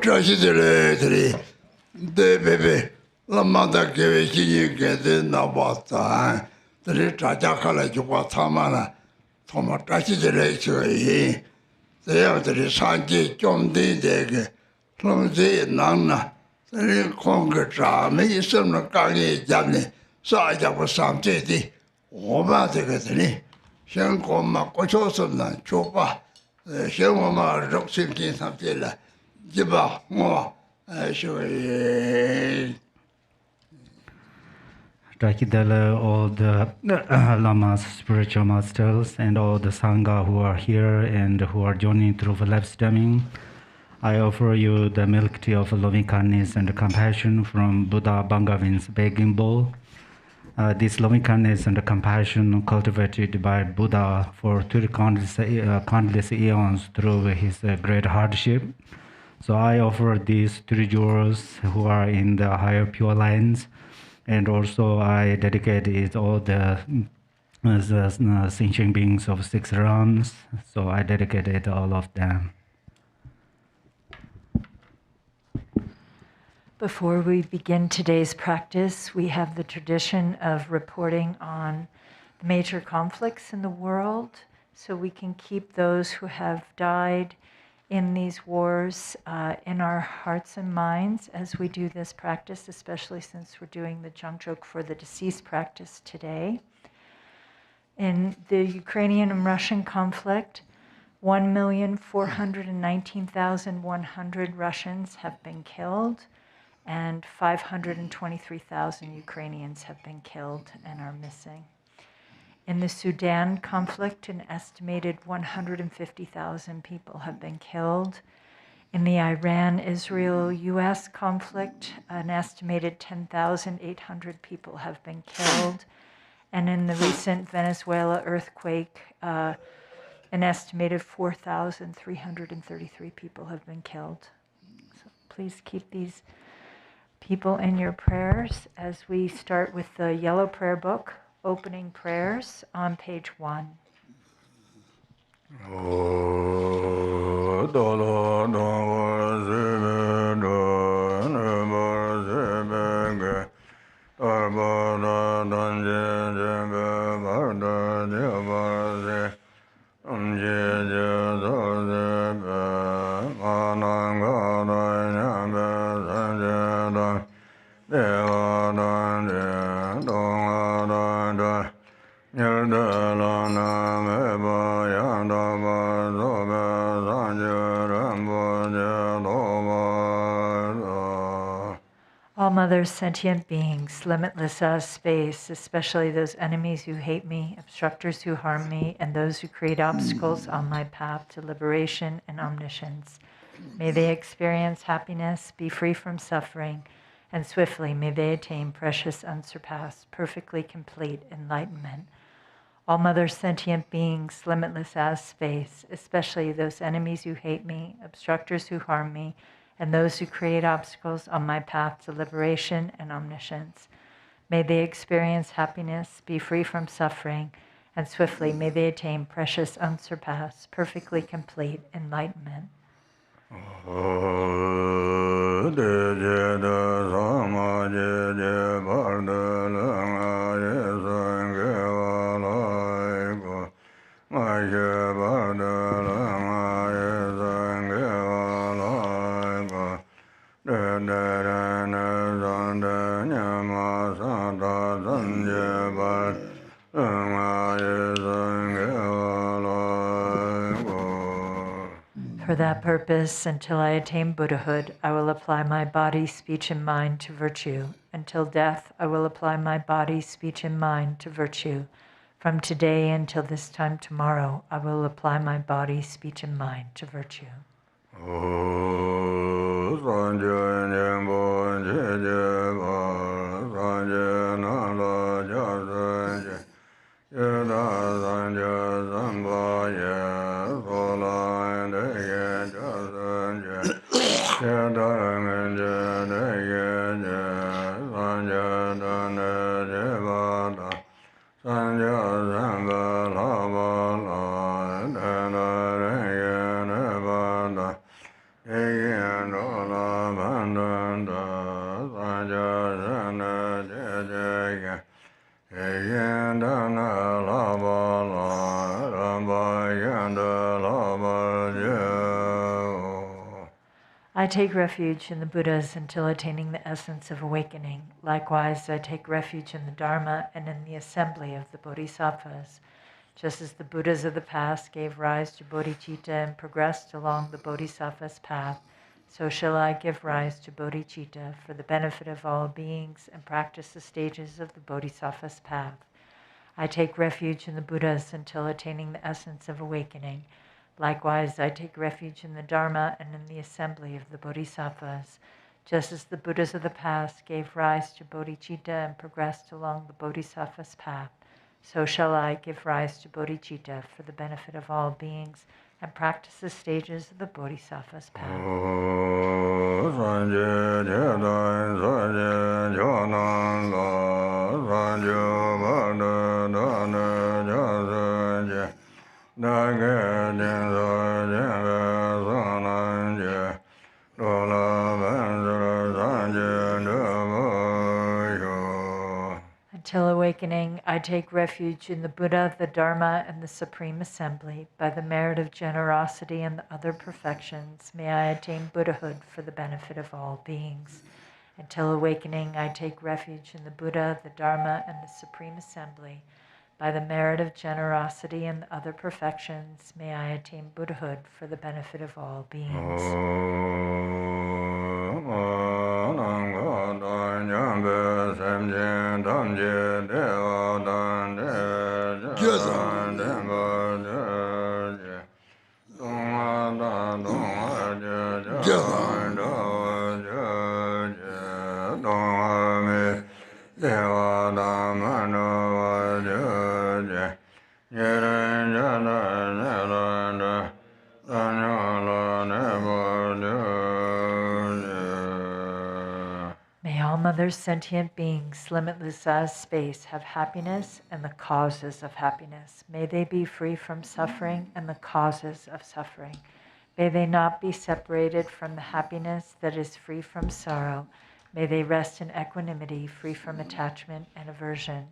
tragedy, the baby, La Mata gave you get in about the Trajakala Juatamana, from a tragedy to a they have the Sanji, John D. Clumsy, Nana, the Congress, me some of Kali Jabni, Saja was some city, over the Shankoma, Kochosan, Chopa, Shangoma, Roxy, something like Jiba, more, Drakidala, all the lamas, spiritual masters, and all the sangha who are here and who are joining through the live streaming. I offer you the milk tea of loving kindness and compassion from Buddha Bangavin's begging bowl. This loving kindness and compassion cultivated by Buddha for 30 countless eons through his great hardship. So I offer these 3 jewels who are in the higher pure lines. And also I dedicate it all the sentient beings of 6 realms. So I dedicate it all of them. Before we begin today's practice, we have the tradition of reporting on the major conflicts in the world so we can keep those who have died in these wars in our hearts and minds as we do this practice, especially since we're doing the Jangchok for the deceased practice today. In the Ukrainian and Russian conflict, 1,419,100 Russians have been killed, and 523,000 Ukrainians have been killed and are missing. In the Sudan conflict, an estimated 150,000 people have been killed. In the Iran-Israel-US conflict, an estimated 10,800 people have been killed. And in the recent Venezuela earthquake, an estimated 4,333 people have been killed. So please keep these people in your prayers as we start with the yellow prayer book, opening prayers on page 1. All mothers, sentient beings, limitless as space, especially those enemies who hate me, obstructors who harm me, and those who create obstacles on my path to liberation and omniscience. May they experience happiness, be free from suffering, and swiftly may they attain precious, unsurpassed, perfectly complete enlightenment. All mothers, sentient beings, limitless as space, especially those enemies who hate me, obstructors who harm me, and those who create obstacles on my path to liberation and omniscience. May they experience happiness, be free from suffering, and swiftly may they attain precious, unsurpassed, perfectly complete enlightenment. For that purpose, until I attain Buddhahood, I will apply my body, speech, and mind to virtue. Until death, I will apply my body, speech, and mind to virtue. From today until this time tomorrow, I will apply my body, speech, and mind to virtue. take refuge in the Buddhas until attaining the essence of awakening. Likewise, I take refuge in the Dharma and in the assembly of the Bodhisattvas. Just as the Buddhas of the past gave rise to bodhicitta and progressed along the Bodhisattva's path, so shall I give rise to bodhicitta for the benefit of all beings and practice the stages of the Bodhisattva's path. I take refuge in the Buddhas until attaining the essence of awakening. Likewise, I take refuge in the Dharma and in the assembly of the Bodhisattvas. Just as the Buddhas of the past gave rise to bodhicitta and progressed along the Bodhisattva's path, so shall I give rise to bodhicitta for the benefit of all beings and practice the stages of the Bodhisattva's path. Until awakening, I take refuge in the Buddha, the Dharma, and the Supreme Assembly. By the merit of generosity and the other perfections, may I attain Buddhahood for the benefit of all beings. Until awakening, I take refuge in the Buddha, the Dharma, and the Supreme Assembly. By the merit of generosity and the other perfections, may I attain Buddhahood for the benefit of all beings. May all mothers, sentient beings, limitless as space, have happiness and the causes of happiness. May they be free from suffering and the causes of suffering. May they not be separated from the happiness that is free from sorrow. May they rest in equanimity, free from attachment and aversion.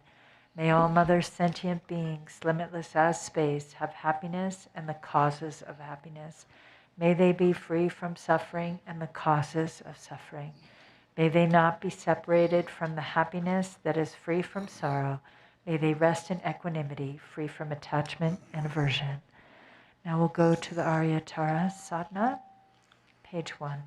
May all mothers, sentient beings, limitless as space, have happiness and the causes of happiness. May they be free from suffering and the causes of suffering. May they not be separated from the happiness that is free from sorrow. May they rest in equanimity, free from attachment and aversion. Now we'll go to the Arya Tara Sadhana, page 1.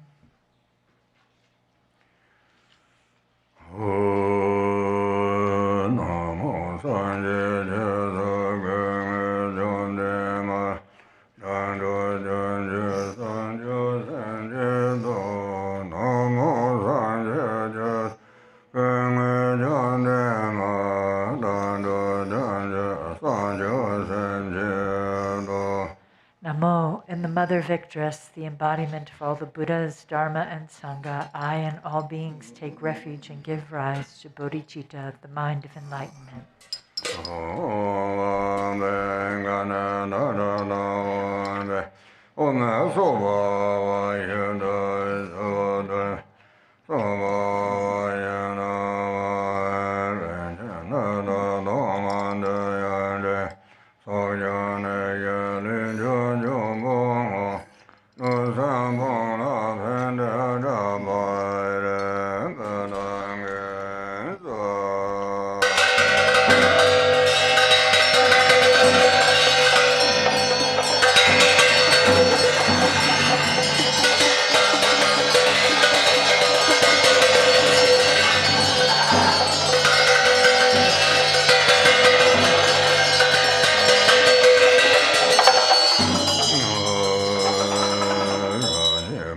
Namo, in the Mother Victress, the embodiment of all the Buddhas, Dharma, and Sangha, I and all beings take refuge and give rise to bodhicitta, the mind of enlightenment.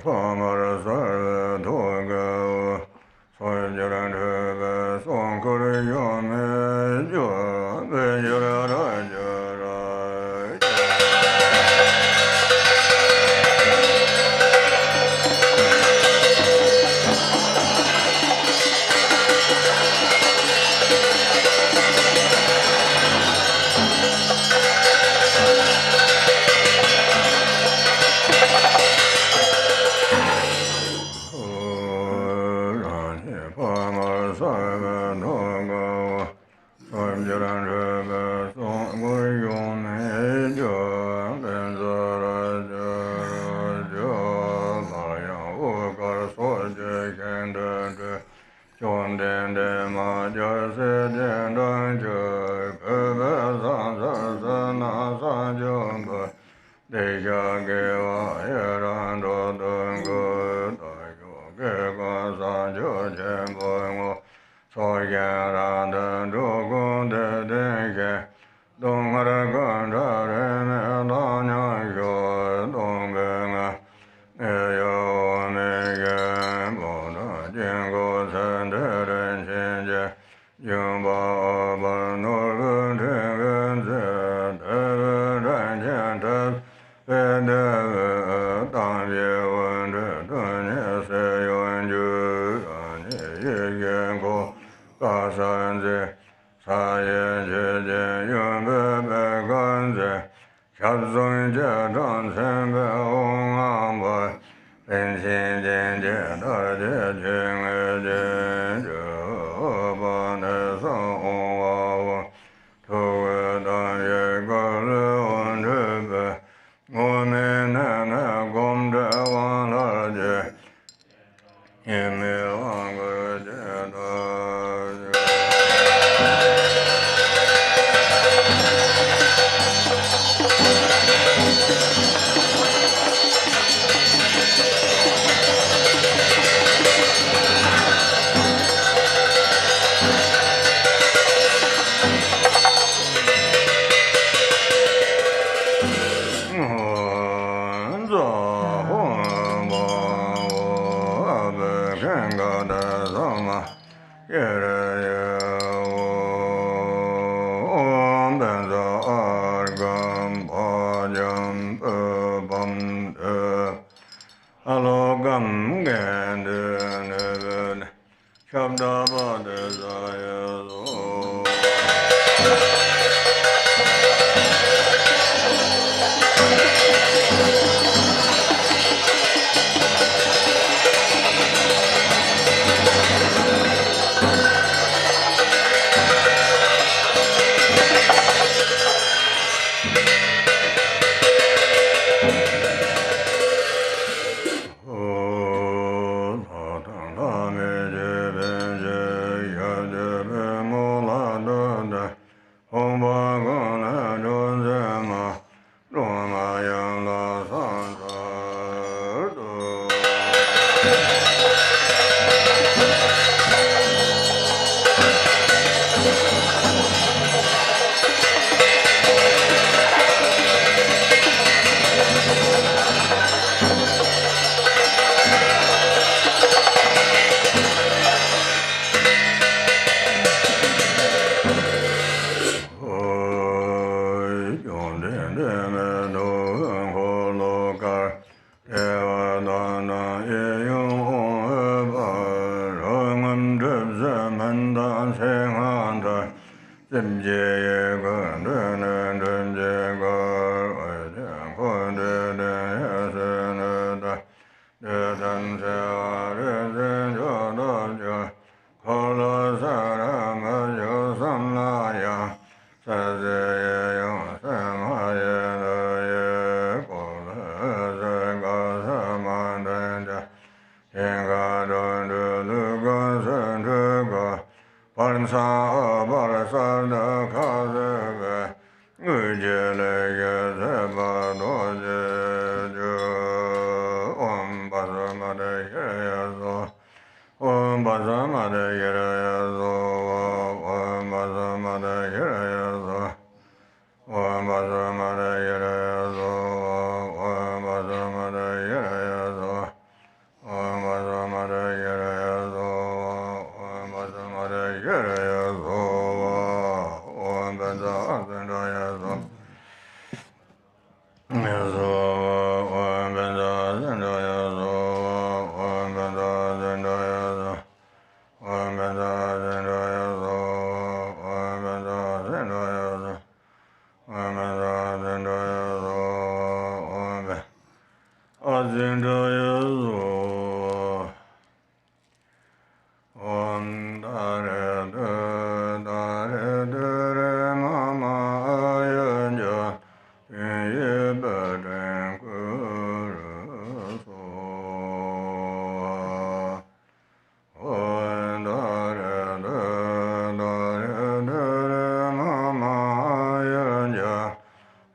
Pamara Sadhana Sanjumba Deja Geva Yaran Dodungu Dayo Geva Sanjo Jembo Soyaran Dogun De Denge Dongara Ganda Reme Danya Yo Dongenga Eyo Nege Bona Jingo Senderen Shinje Yumba Banur Dingen Zed Gentas Vede Tanje Wende Dunye Se Yonju Anye Yengo Kasanje Saye Jeje Yumbe Beganze Shabzong Jadon Sembe Ong Amba Pensin Jenje Daje Jenge Jenje Obane Song Ong Wawa Towe Dan Ye Gale Ondebe Ome Nana Gomde Wanaje Yeme Wangwe Jeda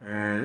Om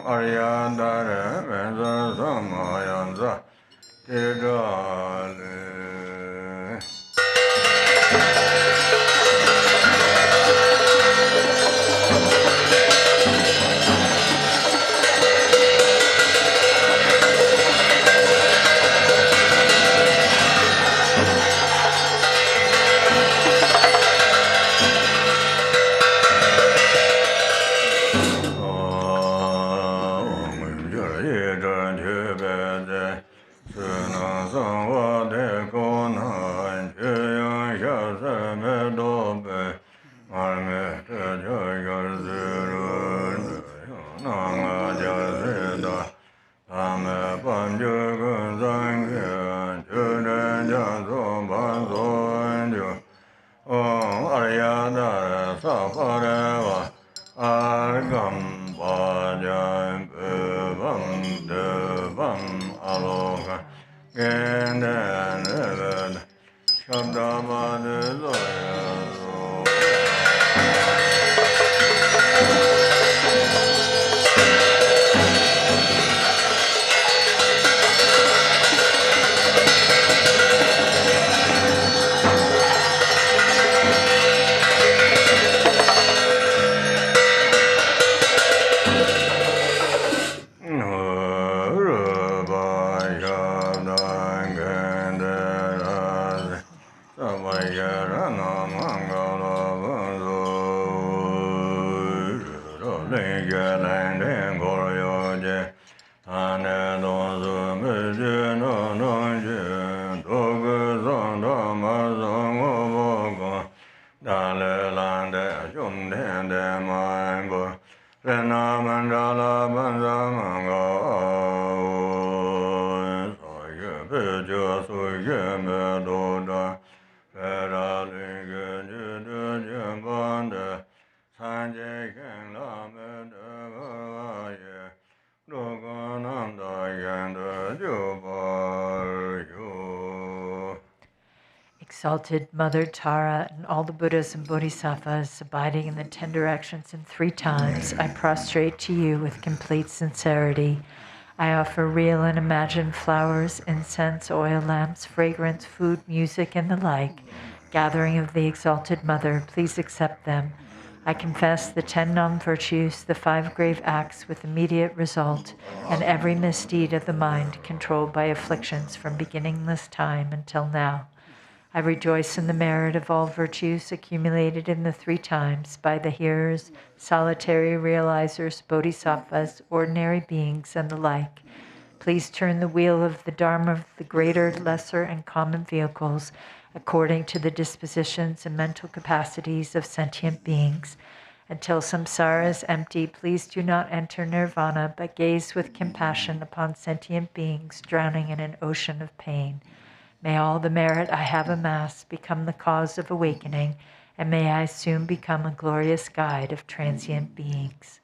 Arya Dara Venza Samayanza Tidale. Exalted Mother Tara and all the Buddhas and Bodhisattvas abiding in the 10 directions and 3 times, I prostrate to you with complete sincerity. I offer real and imagined flowers, incense, oil lamps, fragrance, food, music, and the like. Gathering of the Exalted Mother, please accept them. I confess the 10 non-virtues, the 5 grave acts with immediate result, and every misdeed of the mind controlled by afflictions from beginningless time until now. I rejoice in the merit of all virtues accumulated in the 3 times by the hearers, solitary realizers, bodhisattvas, ordinary beings, and the like. Please turn the wheel of the Dharma of the greater, lesser, and common vehicles according to the dispositions and mental capacities of sentient beings. Until samsara is empty, please do not enter nirvana, but gaze with compassion upon sentient beings drowning in an ocean of pain. May all the merit I have amassed become the cause of awakening, and may I soon become a glorious guide of transient beings.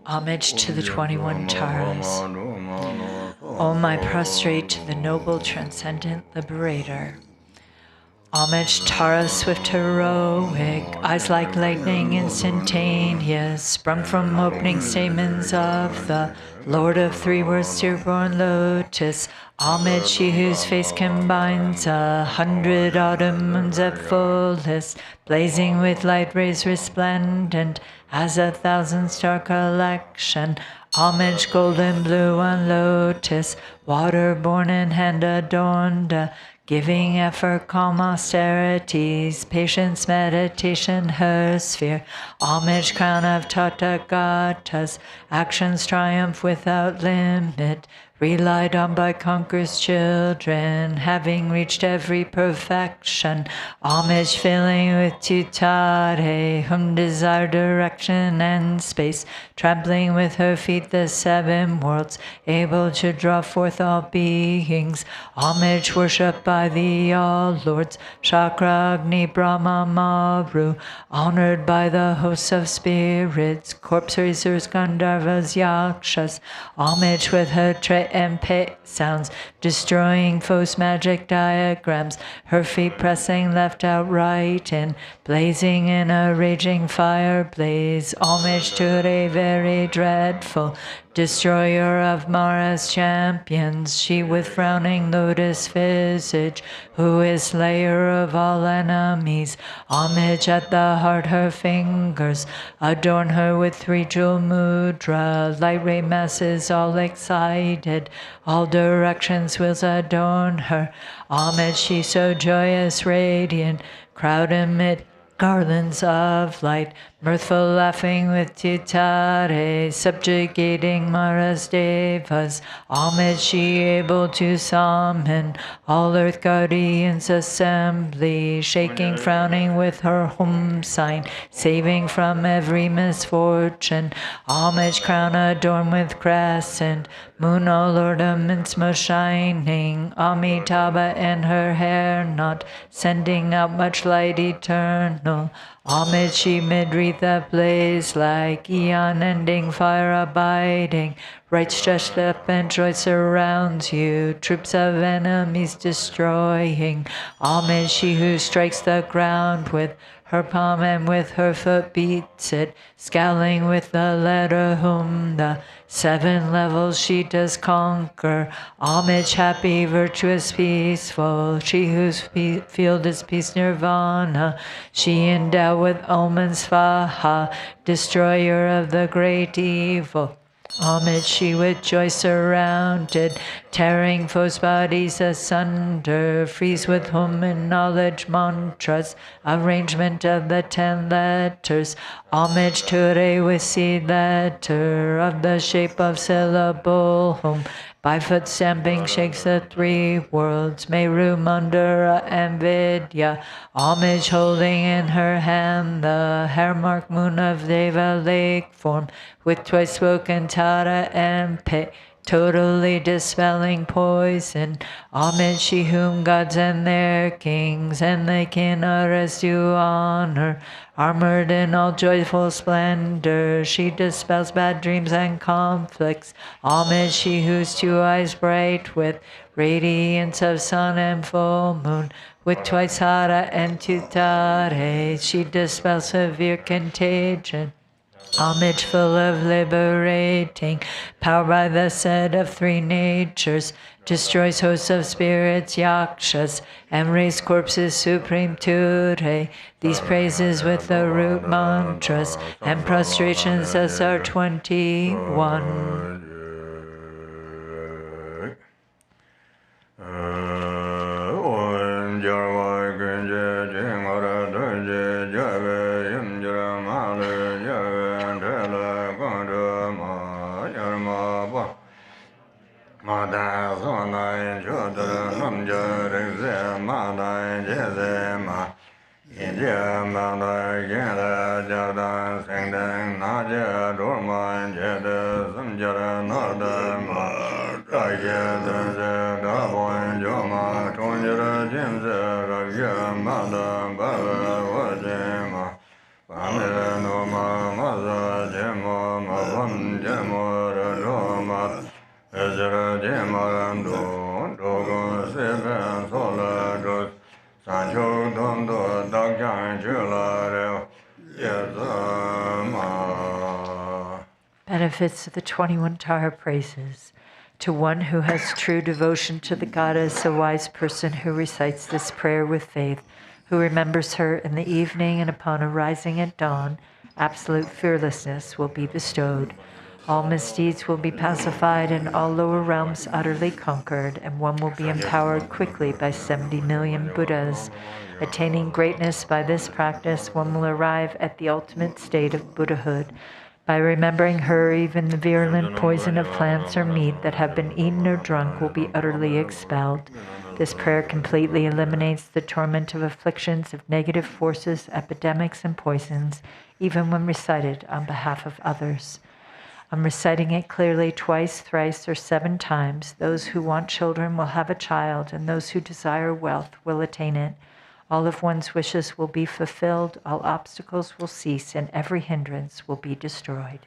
Homage to the 21 Taras. Om I prostrate to the noble transcendent liberator. Homage Tara swift heroic, eyes like lightning instantaneous, sprung from opening stamens of the Lord of Three Worlds, tear-born lotus. Homage she whose face combines 100 autumn moons at fullest, blazing with light rays resplendent as 1,000 star collection. Homage golden blue on lotus, water-born and hand adorned, giving effort, calm austerities, patience, meditation, her sphere. Homage, crown of Tathagatas, actions triumph without limit, relied on by conquerors' children, having reached every perfection. Homage filling with tutare, whom desire direction and space, trampling with her feet the 7 worlds, able to draw forth all beings. Homage worshipped by the all lords, Chakra, Agni, Brahma, Maru, honored by the hosts of spirits, corpse raisers, Gandharvas, Yakshas. Homage with her and sounds, destroying foes' magic diagrams, her feet pressing left out right and blazing in a raging fire blaze. Homage to a very dreadful destroyer of Mara's champions, she with frowning lotus visage, who is slayer of all enemies. Homage at the heart, her fingers adorn her with 3 jewel mudra, light ray masses all excited, all directions wheels adorn her. Homage she so joyous, radiant, crowd amid garlands of light, mirthful laughing with tutare, subjugating Mara's devas. Homage she able to summon all earth guardians assembly, shaking, frowning with her home sign, saving from every misfortune. Homage crown adorned with crescent, moon all ornaments most shining, Amitabha in her hair knot, sending out much light eternal. Homage she mid-wreath ablaze like eon-ending fire abiding, right stretched up and joy surrounds you, troops of enemies destroying. Homage she who strikes the ground with her palm and with her foot beats it, scowling with the letter whom the 7 levels she does conquer. Homage happy, virtuous, peaceful, she whose field is peace nirvana, she endowed with omens Svaha, destroyer of the great evil. Homage she with joy surrounded, tearing foes' bodies asunder, frees with whom in knowledge mantras, arrangement of the 10 letters. Homage to Re with seed letter, of the shape of syllable, whom by foot stamping shakes the 3 worlds, Meru, Mandara, and Vidya. Homage holding in her hand the hair mark moon of Deva lake form, with twice spoken Tara and Pe, totally dispelling poison. Homage she whom gods and their kings and the kinnaras do honor, armored in all joyful splendor, she dispels bad dreams and conflicts. Homage she whose 2 eyes bright with radiance of sun and full moon, with twice Hara and Tutare, she dispels severe contagion. Homage full of liberating power by the set of three natures, destroys hosts of spirits, yakshas, and raise corpses supreme ture. These praises with the root mantras and prostrations as are 21. Benefits of the 21 Tara praises. To one who has true devotion to the goddess, a wise person who recites this prayer with faith, who remembers her in the evening and upon arising at dawn, absolute fearlessness will be bestowed. All misdeeds will be pacified and all lower realms utterly conquered, and one will be empowered quickly by 70 million Buddhas. Attaining greatness by this practice, one will arrive at the ultimate state of Buddhahood. By remembering her, even the virulent poison of plants or meat that have been eaten or drunk will be utterly expelled. This prayer completely eliminates the torment of afflictions of negative forces, epidemics, and poisons, even when recited on behalf of others. I'm reciting it clearly twice, thrice, or 7 times. Those who want children will have a child, and those who desire wealth will attain it. All of one's wishes will be fulfilled, all obstacles will cease, and every hindrance will be destroyed.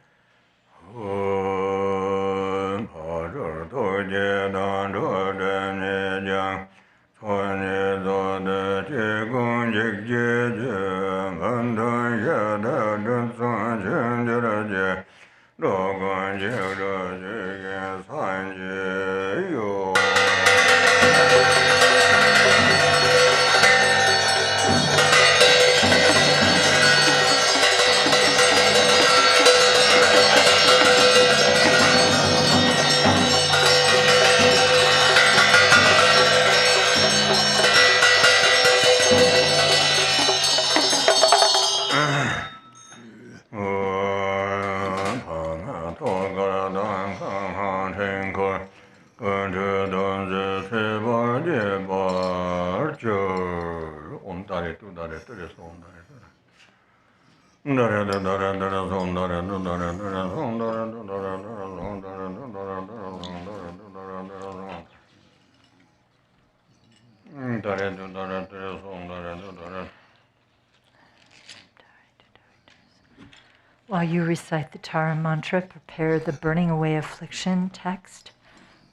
While you recite the Tara mantra, prepare the burning away affliction text.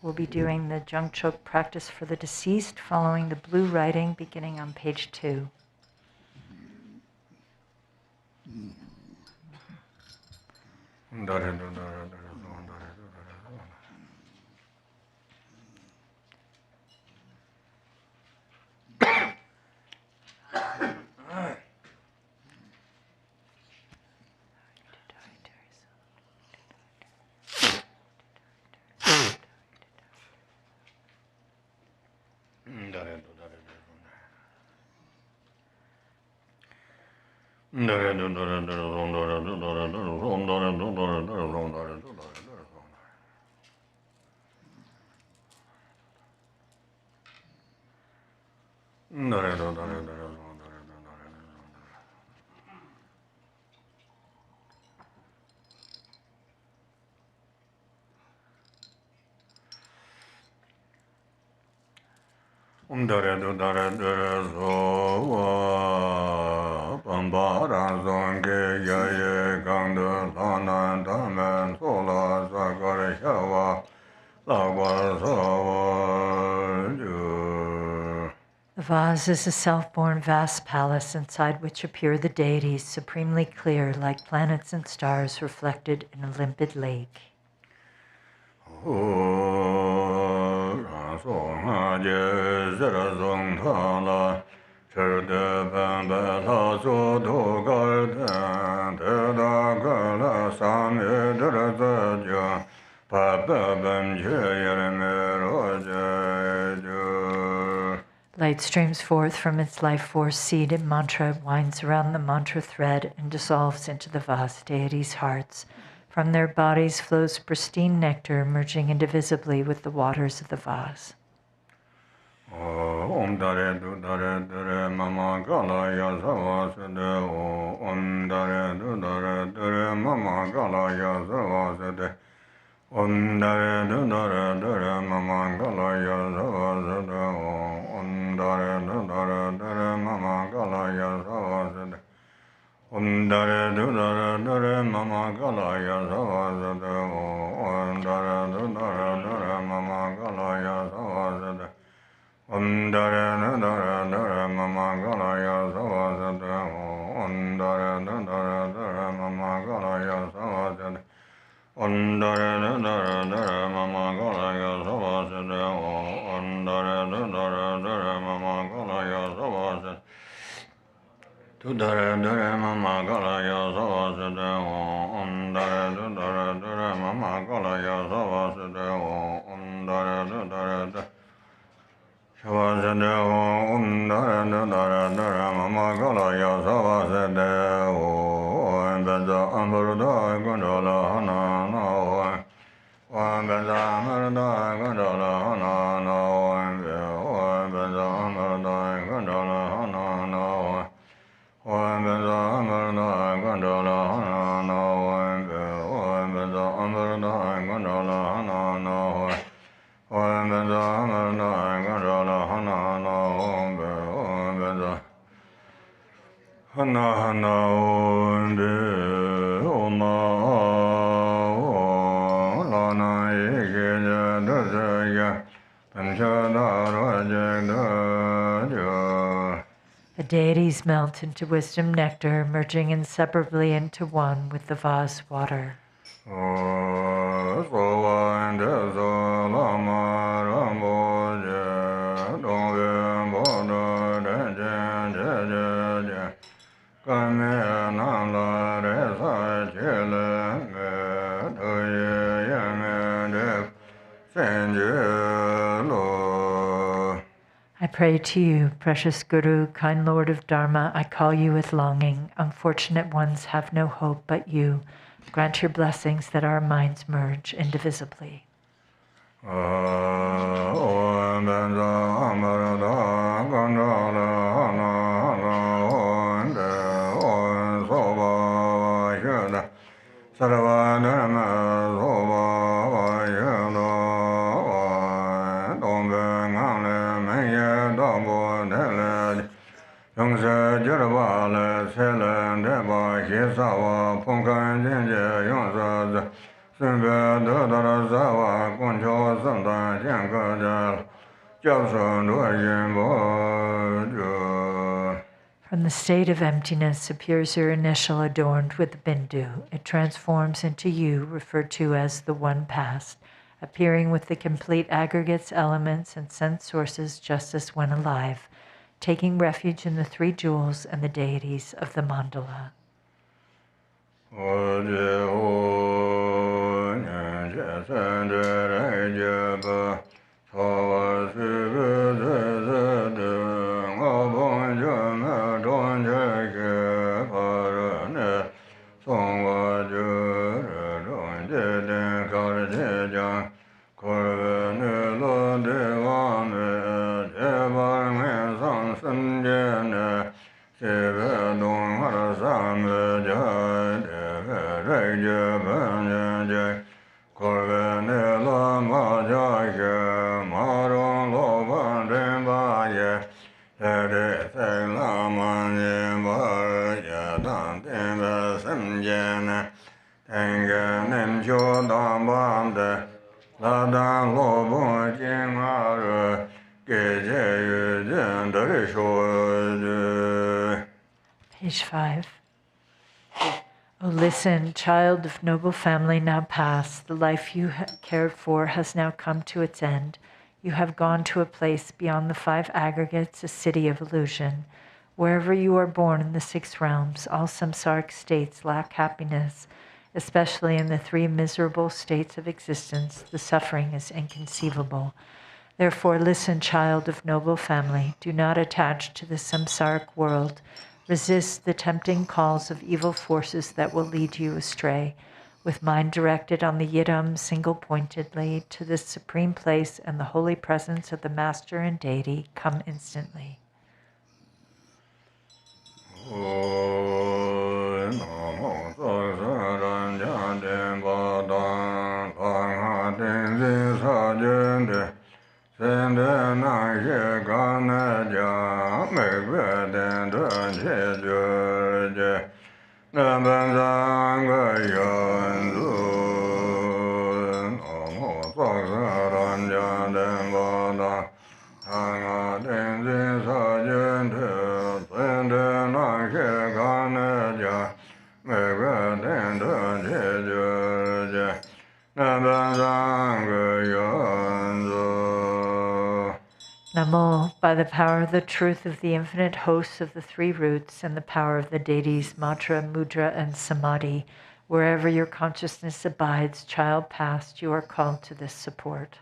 We'll be doing the Jangchok practice for the deceased, following the blue writing beginning on page 2. The vase is a self-born vast palace inside which appear the deities, supremely clear like planets and stars reflected in a limpid lake. Light streams forth from its life force seed and mantra, winds around the mantra thread, and dissolves into the vast deities' hearts. From their bodies flows pristine nectar, merging indivisibly with the waters of the vase. Om Dare Du Dare Dare Mama Gala Yasava Sede Om Dare Du Dare Dare Mama Gala Yasava Sede Om Dare Du Dare Dare Mama Gala Yasava Sede Om Dare Du Dare Dare Mama Gala Yasava Sede Om Dare Du Dare Dare Mama Gala Yasava Sede Om Dare Du Dare Dare Mama Gala Yasava Sede Om Dare Du Dare Dare Mama Gala Yasava Sede Om Dare Du Dare Dare Mama Gala Yasava Sede Om Dare Du Dare Dare Mama Gala Yasava Sede Om Dare Du Dare Dare Mama Gala Yasava Sede Du Dare Dare Mama Gala Yasava Sede Om Dare Du Dare Dare Mama Gala Yasava Sede Om Dare Du Dare Dare Shavasade Om Dare Du Dare Dare Mama Gala Yasava Sede Om Beza Amruda Gondola Hana Na Om Beza Amruda Gondola Hana Na Om Beza Amruda Gondola Hana Na Om Beza Amruda Gondola Hana Na Om Beza Amruda Gondola Hana Na Om Beza Amruda Gondola Hana Na Om Beza Hana Hana Om Be Om Lana Ike Daya Panchadara Jagdaya. The deities melt into wisdom nectar, merging inseparably into one with the vase water. I pray to you, precious Guru, kind Lord of Dharma, I call you with longing. Unfortunate ones have no hope but you. Grant your blessings that our minds merge indivisibly. From the state of emptiness appears your initial adorned with the bindu. It transforms into you, referred to as the one past, appearing with the complete aggregates, elements, and sense sources just as when alive, taking refuge in the three jewels and the deities of the mandala. Page 5. Oh, listen, child of noble family now past. The life you cared for has now come to its end. You have gone to a place beyond the 5 aggregates, a city of illusion. Wherever you are born in the 6 realms, all samsaric states lack happiness, especially in the 3 miserable states of existence. The suffering is inconceivable. Therefore, listen, child of noble family. Do not attach to the samsaric world. Resist the tempting calls of evil forces that will lead you astray. With mind directed on the Yidam single-pointedly to this supreme place and the holy presence of the Master and Deity, come instantly. Namo, by the power of the truth of the infinite hosts of the 3 roots and the power of the deities Matra, Mudra, and Samadhi, wherever your consciousness abides, child past, you are called to this support.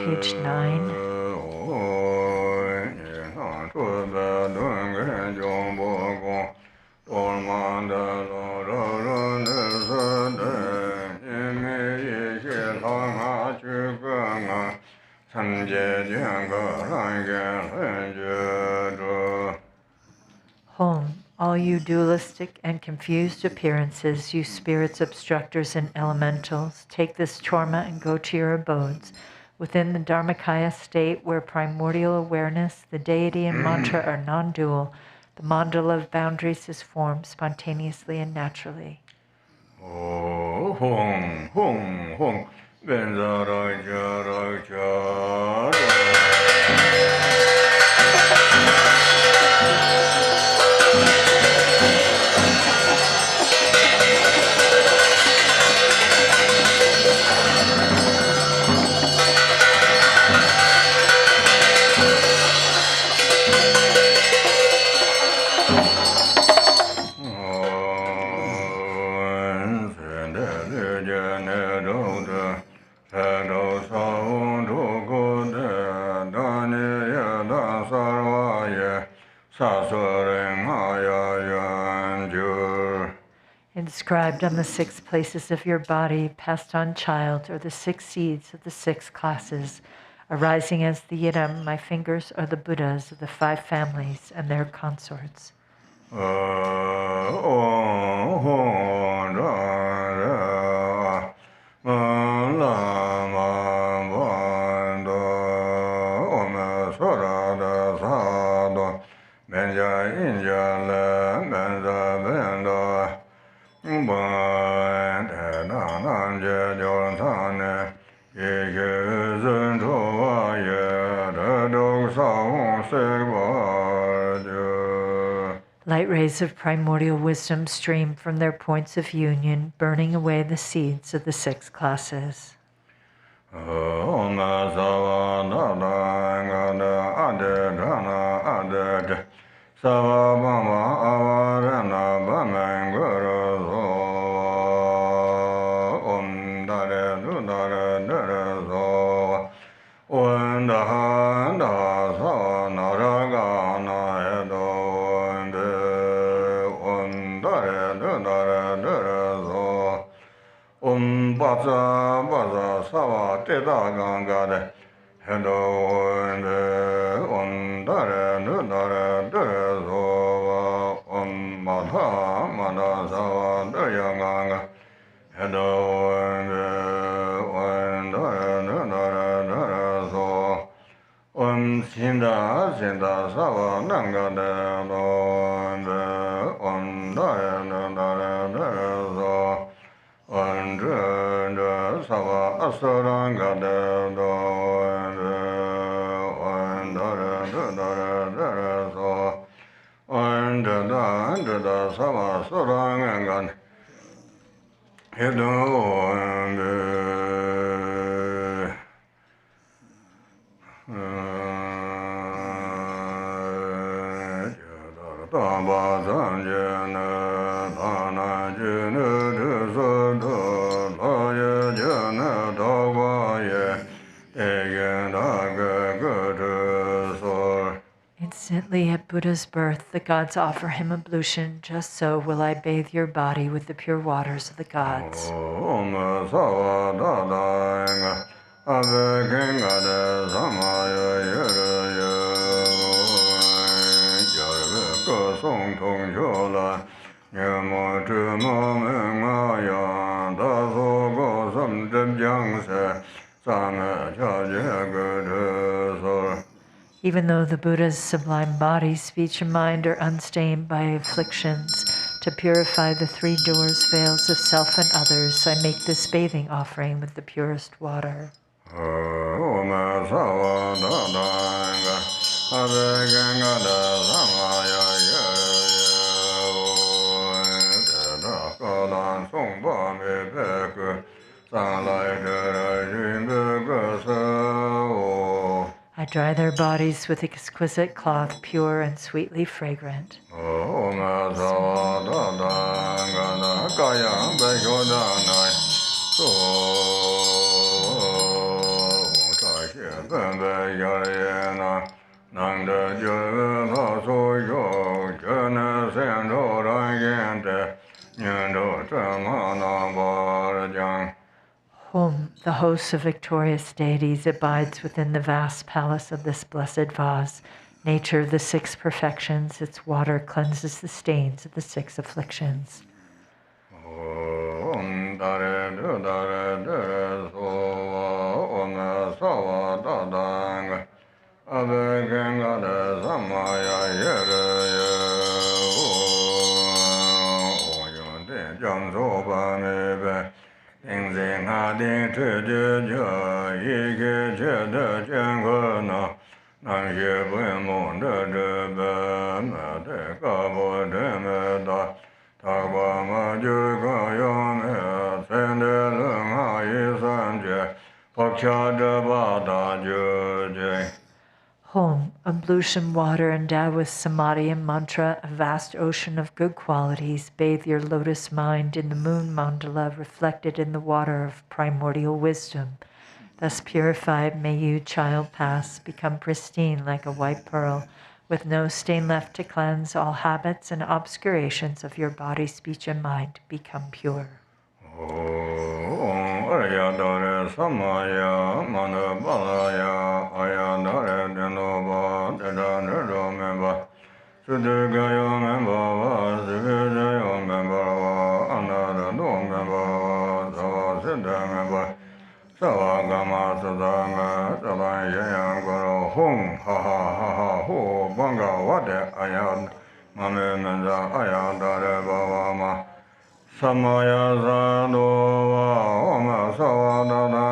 Page 9. Home, all you dualistic and confused appearances, you spirits, obstructors, and elementals, take this chorma and go to your abodes. Within the Dharmakaya state where primordial awareness, the deity, and mantra are non-dual, the mandala of boundaries is formed spontaneously and naturally. Inscribed on the 6 places of your body, passed on child, are the 6 seeds of the 6 classes. Arising as the Yidam, my fingers are the Buddhas of the 5 families and their consorts. Light rays of primordial wisdom stream from their points of union, burning away the seeds of the 6 classes. Tatsa Baza Sava Teta Gangade Hedo Ondare Nudare Dere Zova Om Madha Mada Sava Daya Ganga Hedo Ondare Nudare Dere Zova Om Sinda Sinda Sava Nangade Ondare Nudare Dere Zova Ondre Sava Asaranga de do Ondre so Ondre Sava Sarangan Hedo Tamba Zanjana Dana Junu Soto Laya Jana Davaye Eganaga Guru Sor. Instantly at Buddha's birth, the gods offer him ablution. Just so will I bathe your body with the pure waters of the gods. Om Sava Dadanga Ave Gengade Samaya Yere Yarve Song Tong Chola Yamo Tumo Maya Daso Go Sam Jeb Jangse Sama Chaja Guru Sor. Even though the Buddha's sublime body, speech, and mind are unstained by afflictions, to purify the three doors, veils of self and others, I make this bathing offering with the purest water. I dry their bodies with exquisite cloth, pure and sweetly fragrant. Home, the host of victorious deities, abides within the vast palace of this blessed vase. Nature of the six perfections, its water cleanses the stains of the six afflictions. Home, ablution water endowed with samadhi and mantra, a vast ocean of good qualities. Bathe your lotus mind in the moon mandala reflected in the water of primordial wisdom. Thus purified, may you, child past, become pristine like a white pearl, with no stain left to cleanse. All habits and obscurations of your body, speech, and mind become pure. Arya dare samaya mana balaya aya dare denoba deda nedo memba sudurgayo memba va suvijayo memba va anara do memba sava siddha memba sava gama sadanga sava yaya goro hong ha ha ha ha ho banga wade aya mame menza aya dare bava ma Samaya Zadova Oma Savadana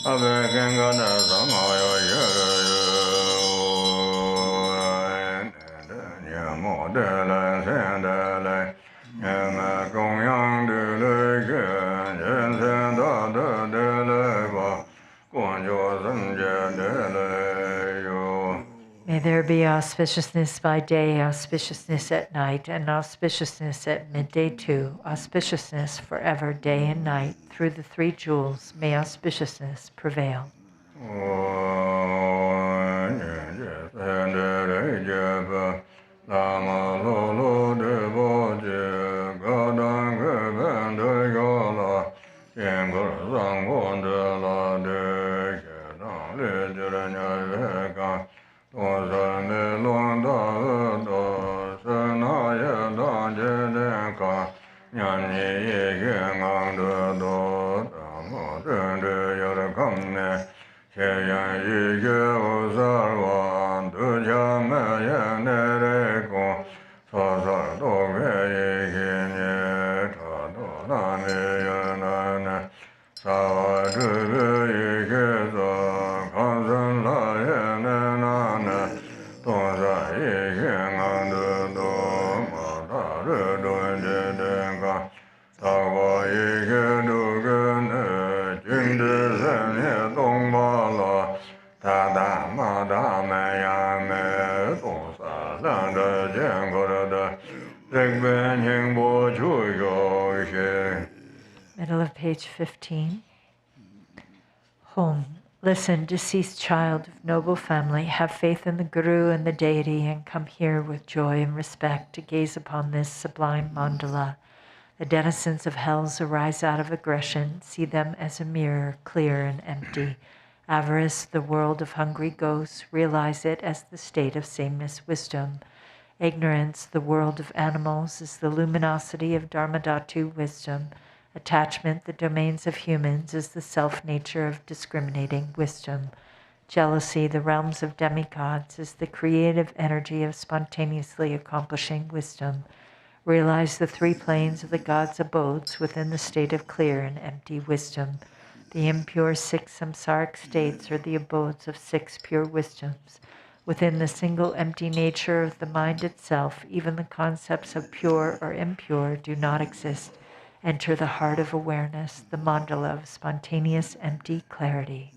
Ave Gangada Samaya Yere Nyamo Dele Sendele Nyama Gongyang Dele Gen Jensen Da Dele Ba Guanjo Sanje Dele Yo. May there be auspiciousness by day, auspiciousness at night, and auspiciousness at midday too, auspiciousness forever, day and night. Through the three jewels, may auspiciousness prevail. Middle of page 15. Home. Listen, deceased child of noble family, have faith in the Guru and the deity and come here with joy and respect to gaze upon this sublime mandala. The denizens of hells arise out of aggression. See them as a mirror, clear and empty. Avarice, the world of hungry ghosts, realize it as the state of sameness wisdom. Ignorance, the world of animals, is the luminosity of Dharmadhatu wisdom. Attachment, the domains of humans, is the self-nature of discriminating wisdom. Jealousy, the realms of demigods, is the creative energy of spontaneously accomplishing wisdom. Realize the three planes of the gods' abodes within the state of clear and empty wisdom. The impure 6 samsaric states are the abodes of 6 pure wisdoms. Within the single empty nature of the mind itself, even the concepts of pure or impure do not exist. Enter the heart of awareness, the mandala of spontaneous empty clarity.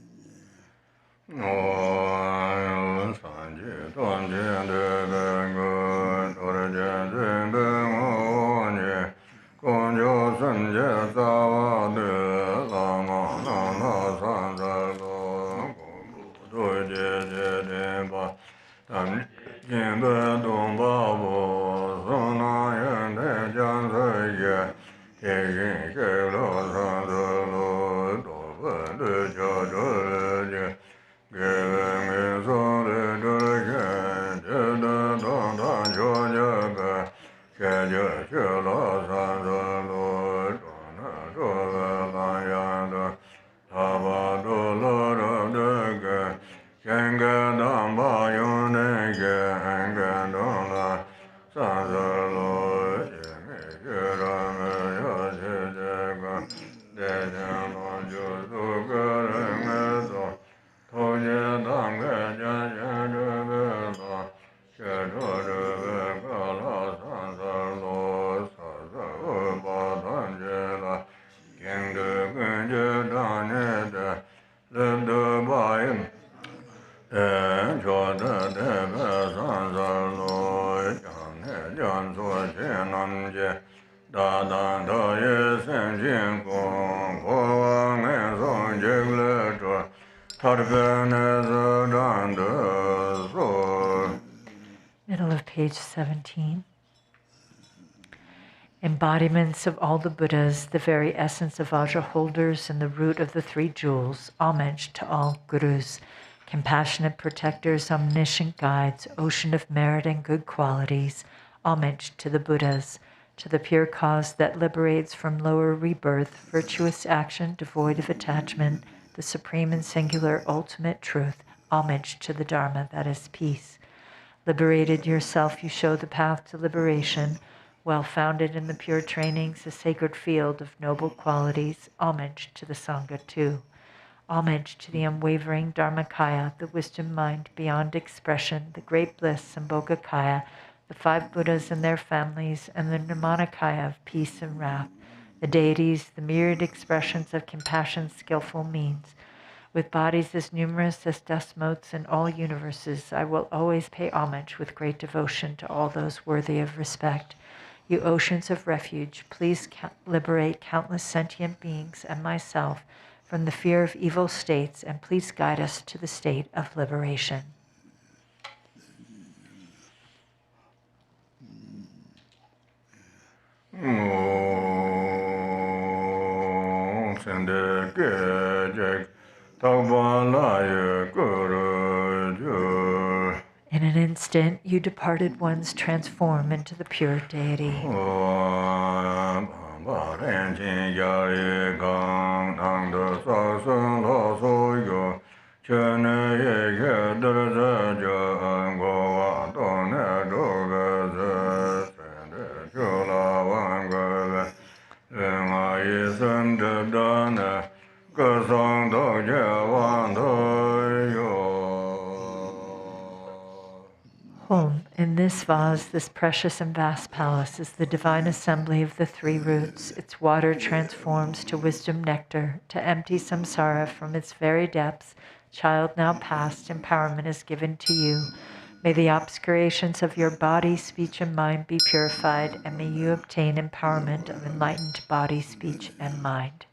Middle of page 17. Embodiments of all the Buddhas, the very essence of Vajra holders and the root of the 3 jewels, homage to all Gurus, compassionate protectors, omniscient guides, ocean of merit and good qualities, homage to the Buddhas, to the pure cause that liberates from lower rebirth, virtuous action devoid of attachment, the supreme and singular ultimate truth, homage to the Dharma that is peace. Liberated yourself, you show the path to liberation, well founded in the pure trainings, a sacred field of noble qualities, homage to the Sangha too. Homage to the unwavering Dharmakaya, the wisdom mind beyond expression, the great bliss Sambhogakaya, the 5 Buddhas and their families, and the Nirmanakaya of peace and wrath, the deities, the myriad expressions of compassion's skillful means. With bodies as numerous as dust motes in all universes, I will always pay homage with great devotion to all those worthy of respect. You oceans of refuge, please liberate countless sentient beings and myself from the fear of evil states, and please guide us to the state of liberation. In an instant, you departed ones transform into the pure deity. ren chin ya ri gang nang de sa sun lo su yu chen ye ye de zhe je go wa do ne do ge zhe chen de ju la wan ge ve ren a yi sun de da ne ge song do je wan de yu. Home, in this vase, this precious and vast palace, is the divine assembly of the three roots. Its water transforms to wisdom nectar. To empty samsara from its very depths, child now past, empowerment is given to you. May the obscurations of your body, speech, and mind be purified, and may you obtain empowerment of enlightened body, speech, and mind.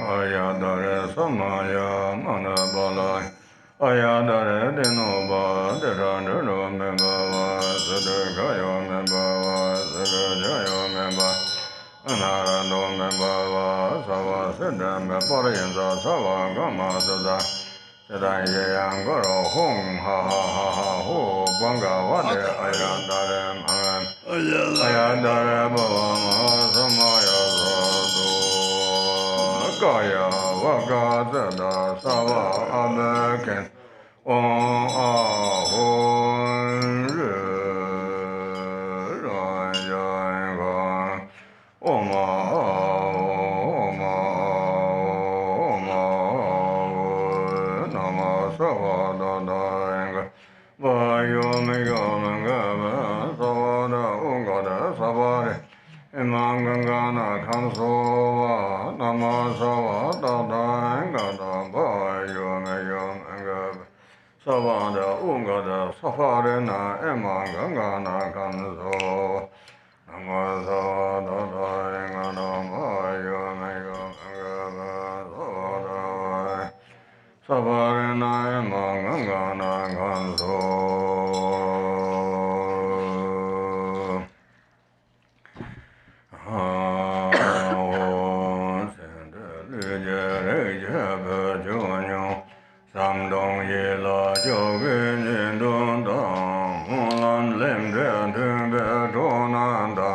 Arya samaya mana balai Arya dino ba dino memba va sadagayo memba va sadagayo memba anarano memba va sava siddhamma parayanza sava gama sada sadaya yangaro hong ha ha ha ha ho banga vade arya dare bhava maha samaya Gaya Vagadada Sava Amekin Om Ahun Rajan Om Nama Sava Dada Vayo Megama Savada Ungada Savare Imangangana Kansova Namasava Dadangada Bayum Engab Savada Ungada Safarina Imangangana Kanso Namasava Dadangada Bayum Engab Savada Safarina Imangangana Kanso Samdong ye la jo ge jin dong dong lan lem de de be do nan da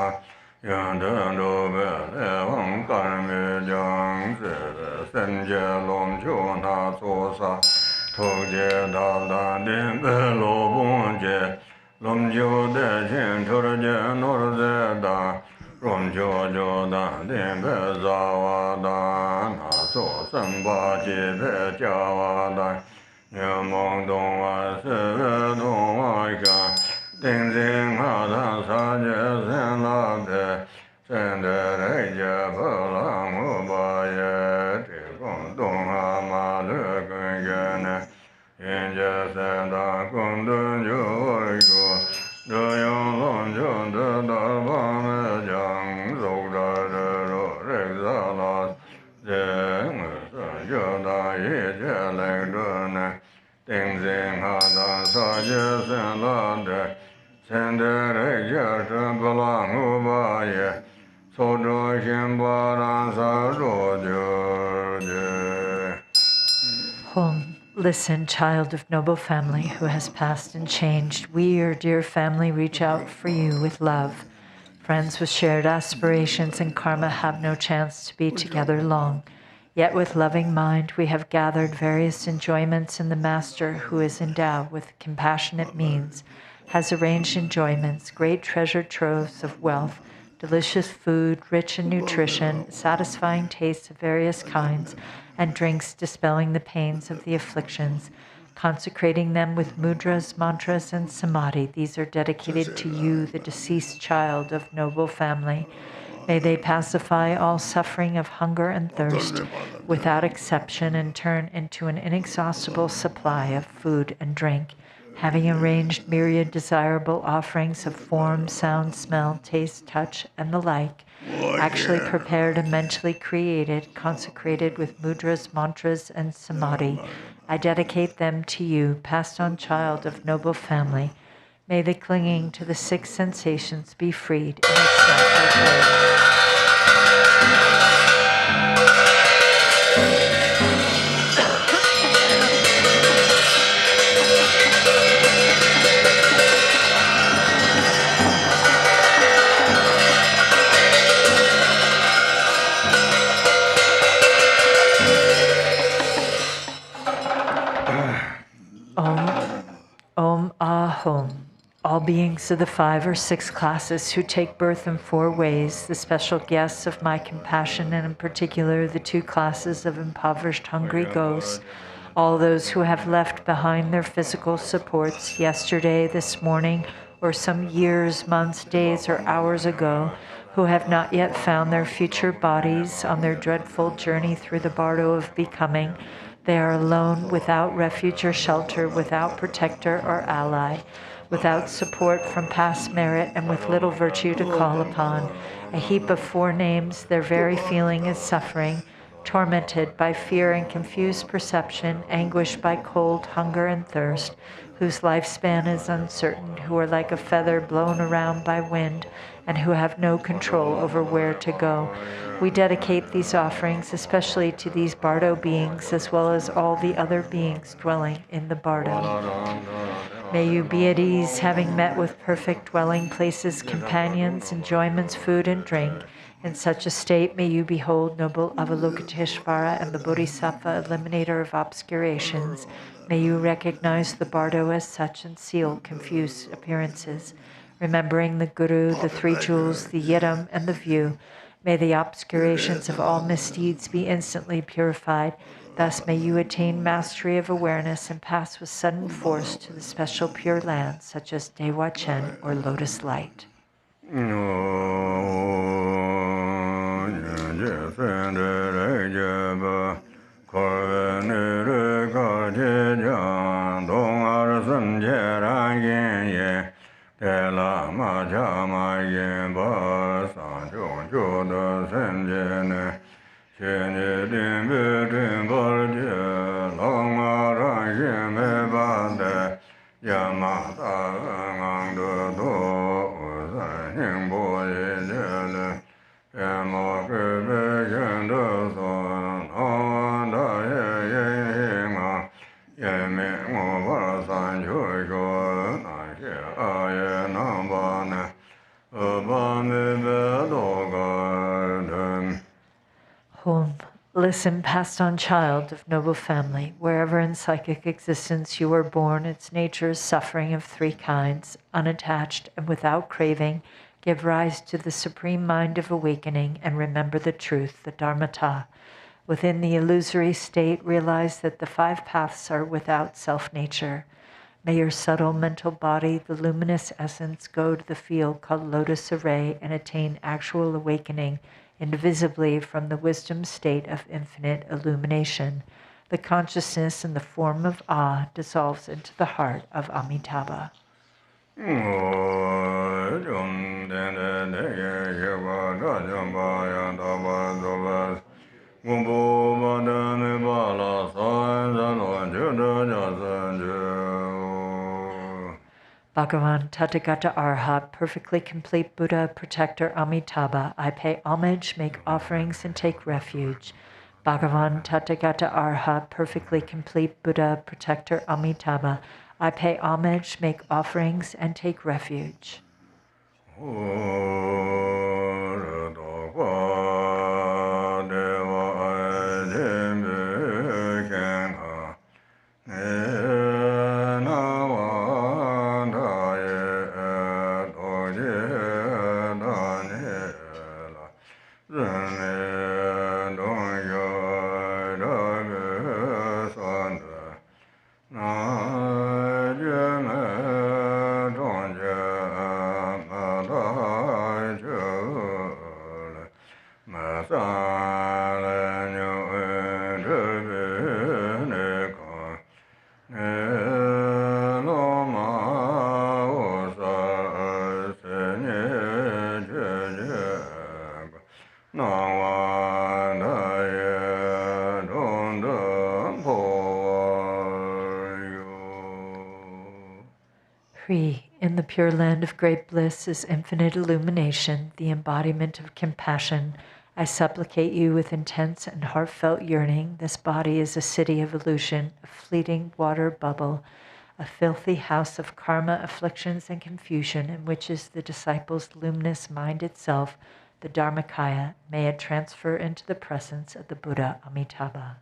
yan de do be le hong kan me jang se sen je lom jo na so sa to je da da de be lo bon je lom jo de jin to je no de da rom jo jo da de be za wa da na so san ba je be jia wa da Nhờ mong đông hoa sư đông hoa ca Tinh tinh hạ thang sa je sen la de Sen de rei je bơ la ngu ba ye Ti kong đông ha ma lu kun ge ne Yin je sen da kong dun ju oi ku Du yong long ju de da ba me jang Zog da de ro rek za la Je ngu sa ju da yi je lek du ne Tinh tinh hạ da sa je sen la de Sen de re je ten pa la ngu ba ye So do shin pa ran sa ro ju je Home, listen, child of noble family who has passed and changed. We, your dear family, reach out for you with love. Friends with shared aspirations and karma have no chance to be together long. Yet with loving mind, we have gathered various enjoyments in the Master who is endowed with compassionate means, has arranged enjoyments, great treasure troves of wealth, delicious food, rich in nutrition, satisfying tastes of various kinds, and drinks dispelling the pains of the afflictions, consecrating them with mudras, mantras, and samadhi. These are dedicated to you, the deceased child of noble family. May they pacify all suffering of hunger and thirst without exception and turn into an inexhaustible supply of food and drink, having arranged myriad desirable offerings of form, sound, smell, taste, touch, and the like, actually prepared and mentally created, consecrated with mudras, mantras, and samadhi. I dedicate them to you, passed on child of noble family. May the clinging to the six sensations be freed in its natural way. beings of the 5 or 6 classes who take birth in 4 ways, the special guests of my compassion, and in particular the 2 classes of impoverished hungry ghosts, all those who have left behind their physical supports yesterday, this morning, or some years, months, days, or hours ago, who have not yet found their future bodies on their dreadful journey through the bardo of becoming. They are alone, without refuge or shelter, without protector or ally, without support from past merit, and with little virtue to call upon. A heap of 4 names, their very feeling is suffering, tormented by fear and confused perception, anguished by cold, hunger, and thirst, whose lifespan is uncertain, who are like a feather blown around by wind, and who have no control over where to go. We dedicate these offerings especially to these bardo beings, as well as all the other beings dwelling in the bardo. May you be at ease, having met with perfect dwelling places, companions, enjoyments, food, and drink. In such a state, may you behold noble Avalokiteshvara and the Bodhisattva, eliminator of obscurations. May you recognize the bardo as such and seal confused appearances. Remembering the Guru, the 3 jewels, the Yidam, and the view, may the obscurations of all misdeeds be instantly purified. Thus may you attain mastery of awareness and pass with sudden force to the special pure lands, such as Dewa Chen or Lotus Light. Home. Listen, passed on child of noble family, wherever in psychic existence you are born, its nature is suffering of 3 kinds, unattached and without craving. Give rise to the supreme mind of awakening and remember the truth, the Dharmata. Within the illusory state, realize that the 5 paths are without self-nature. May your subtle mental body, the luminous essence, go to the field called Lotus Array and attain actual awakening indivisibly from the wisdom state of infinite illumination. The consciousness in the form of Ah dissolves into the heart of Amitabha. Bhagavan Tathagata Arhat, perfectly complete Buddha, protector Amitabha, I pay homage, make offerings, and take refuge. Bhagavan Tathagata Arhat, perfectly complete Buddha, protector Amitabha, I pay homage, make offerings, and take refuge. Free in the pure land of great bliss is infinite illumination, the embodiment of compassion. I supplicate you with intense and heartfelt yearning. This body is a city of illusion, a fleeting water bubble, a filthy house of karma, afflictions, and confusion, in which is the disciple's luminous mind itself, the Dharmakaya. May it transfer into the presence of the Buddha Amitabha.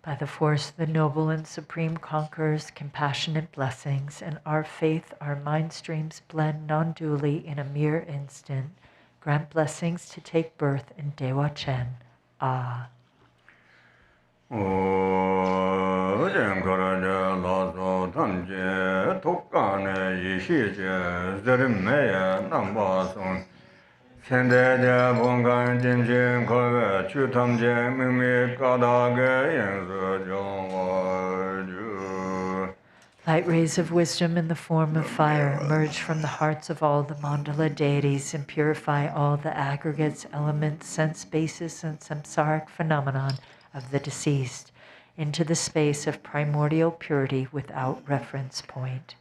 By the force of the noble and supreme conquerors, compassionate blessings, and our faith, our mind streams blend non-dually in a mere instant. Grant blessings to take birth in Dewa Chen. Ah. Light rays of wisdom in the form of fire emerge from the hearts of all the mandala deities and purify all the aggregates, elements, sense bases, and samsaric phenomenon of the deceased into the space of primordial purity without reference point.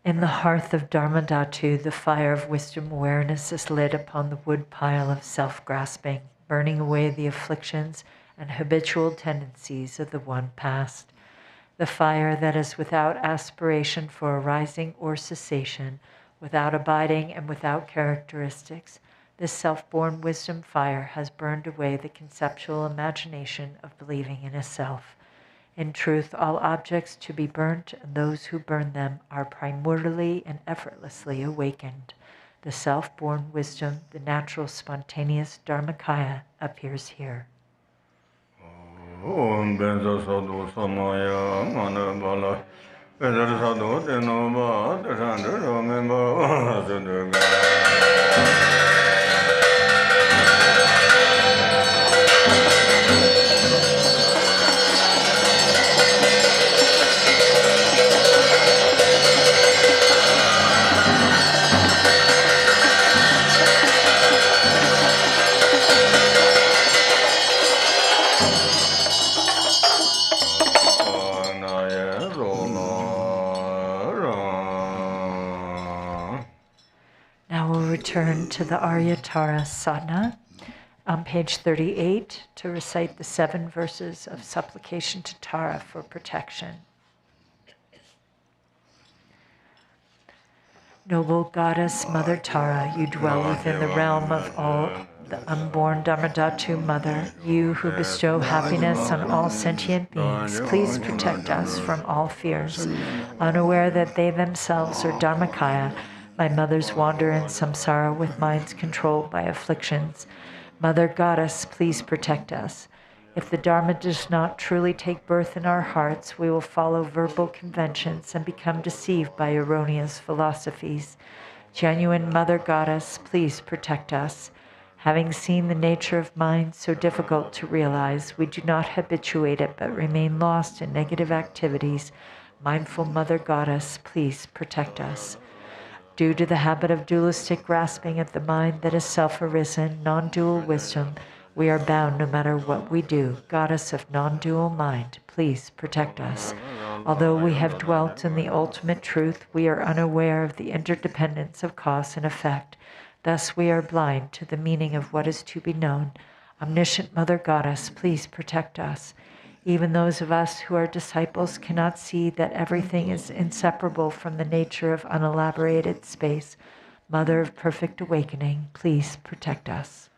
In the hearth of Dharmadhatu, the fire of wisdom awareness is lit upon the wood pile of self-grasping, burning away the afflictions and habitual tendencies of the one past. The fire that is without aspiration for arising or cessation, without abiding and without characteristics, this self-born wisdom fire has burned away the conceptual imagination of believing in a self. In truth, all objects to be burnt and those who burn them are primordially and effortlessly awakened. The self-born wisdom, the natural spontaneous Dharmakaya, appears here. Return to the Arya Tara Sadhana on page 38 to recite the 7 verses of supplication to Tara for protection. Noble Goddess Mother Tara, you dwell within the realm of all the unborn Dharmadhatu Mother, you who bestow happiness on all sentient beings, please protect us from all fears. Unaware that they themselves are Dharmakaya, my mothers wander in samsara with minds controlled by afflictions. Mother Goddess, please protect us. If the Dharma does not truly take birth in our hearts, we will follow verbal conventions and become deceived by erroneous philosophies. Genuine Mother Goddess, please protect us. Having seen the nature of mind so difficult to realize, we do not habituate it but remain lost in negative activities. Mindful Mother Goddess, please protect us. Due to the habit of dualistic grasping at the mind that is self-arisen, non-dual wisdom, we are bound no matter what we do. Goddess of non-dual mind, please protect us. Although we have dwelt in the ultimate truth, we are unaware of the interdependence of cause and effect. Thus we are blind to the meaning of what is to be known. Omniscient Mother Goddess, please protect us. Even those of us who are disciples cannot see that everything is inseparable from the nature of unelaborated space. Mother of perfect awakening, please protect us.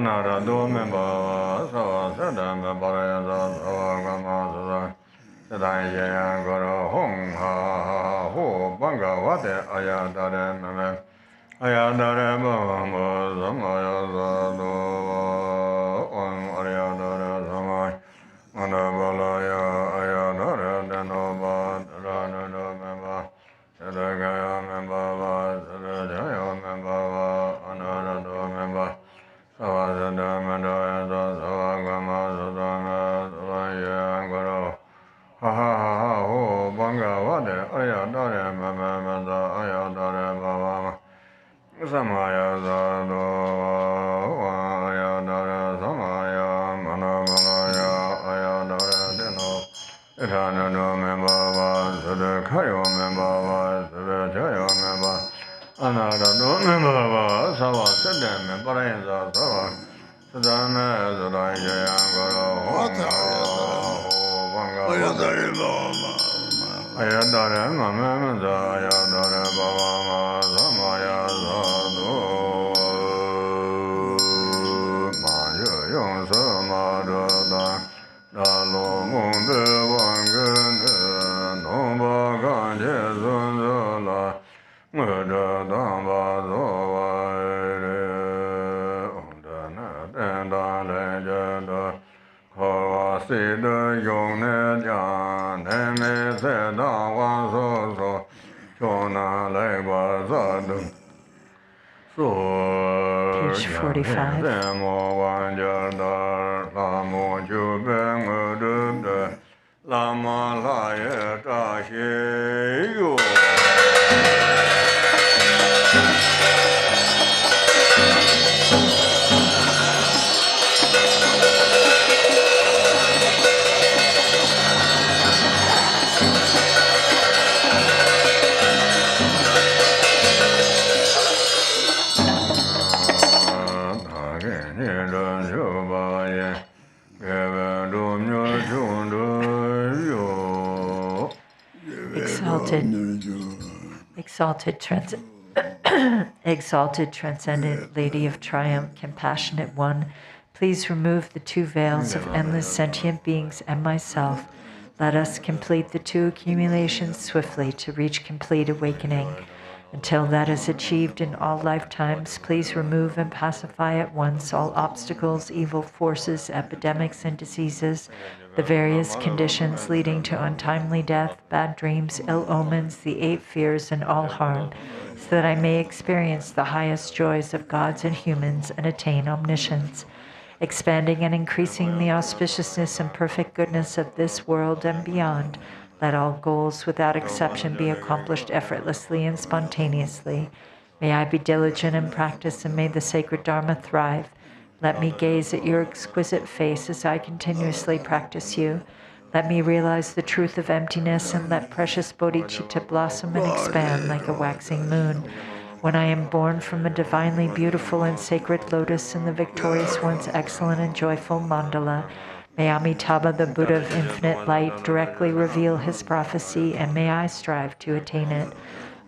Anarado member, so Sadam, Barayasa, Gama, Sadaya, Goro, Hong, Ha, Ho, Banga, Wate, Ayadare, Ayadare, Mama, Zamaya, Ariadare, Zamai, Manabalaya, Ayadare, Denova, Rana, member, Sadagaya, member, Sadaya, member, Anarado, member. Page 45. Exalted, transcendent Lady of Triumph, compassionate one, please remove the two veils of endless sentient beings and myself. Let us complete the two accumulations swiftly to reach complete awakening. Until that is achieved in all lifetimes, please remove and pacify at once all obstacles, evil forces, epidemics, and diseases, the various conditions leading to untimely death, bad dreams, ill omens, the 8 fears, and all harm, so that I may experience the highest joys of gods and humans and attain omniscience. Expanding and increasing the auspiciousness and perfect goodness of this world and beyond, let all goals without exception be accomplished effortlessly and spontaneously. May I be diligent in practice, and may the sacred Dharma thrive. Let me gaze at your exquisite face as I continuously practice you. Let me realize the truth of emptiness, and let precious bodhicitta blossom and expand like a waxing moon. When I am born from a divinely beautiful and sacred lotus in the victorious one's excellent and joyful mandala, may Amitabha, the Buddha of infinite light, directly reveal his prophecy, and may I strive to attain it.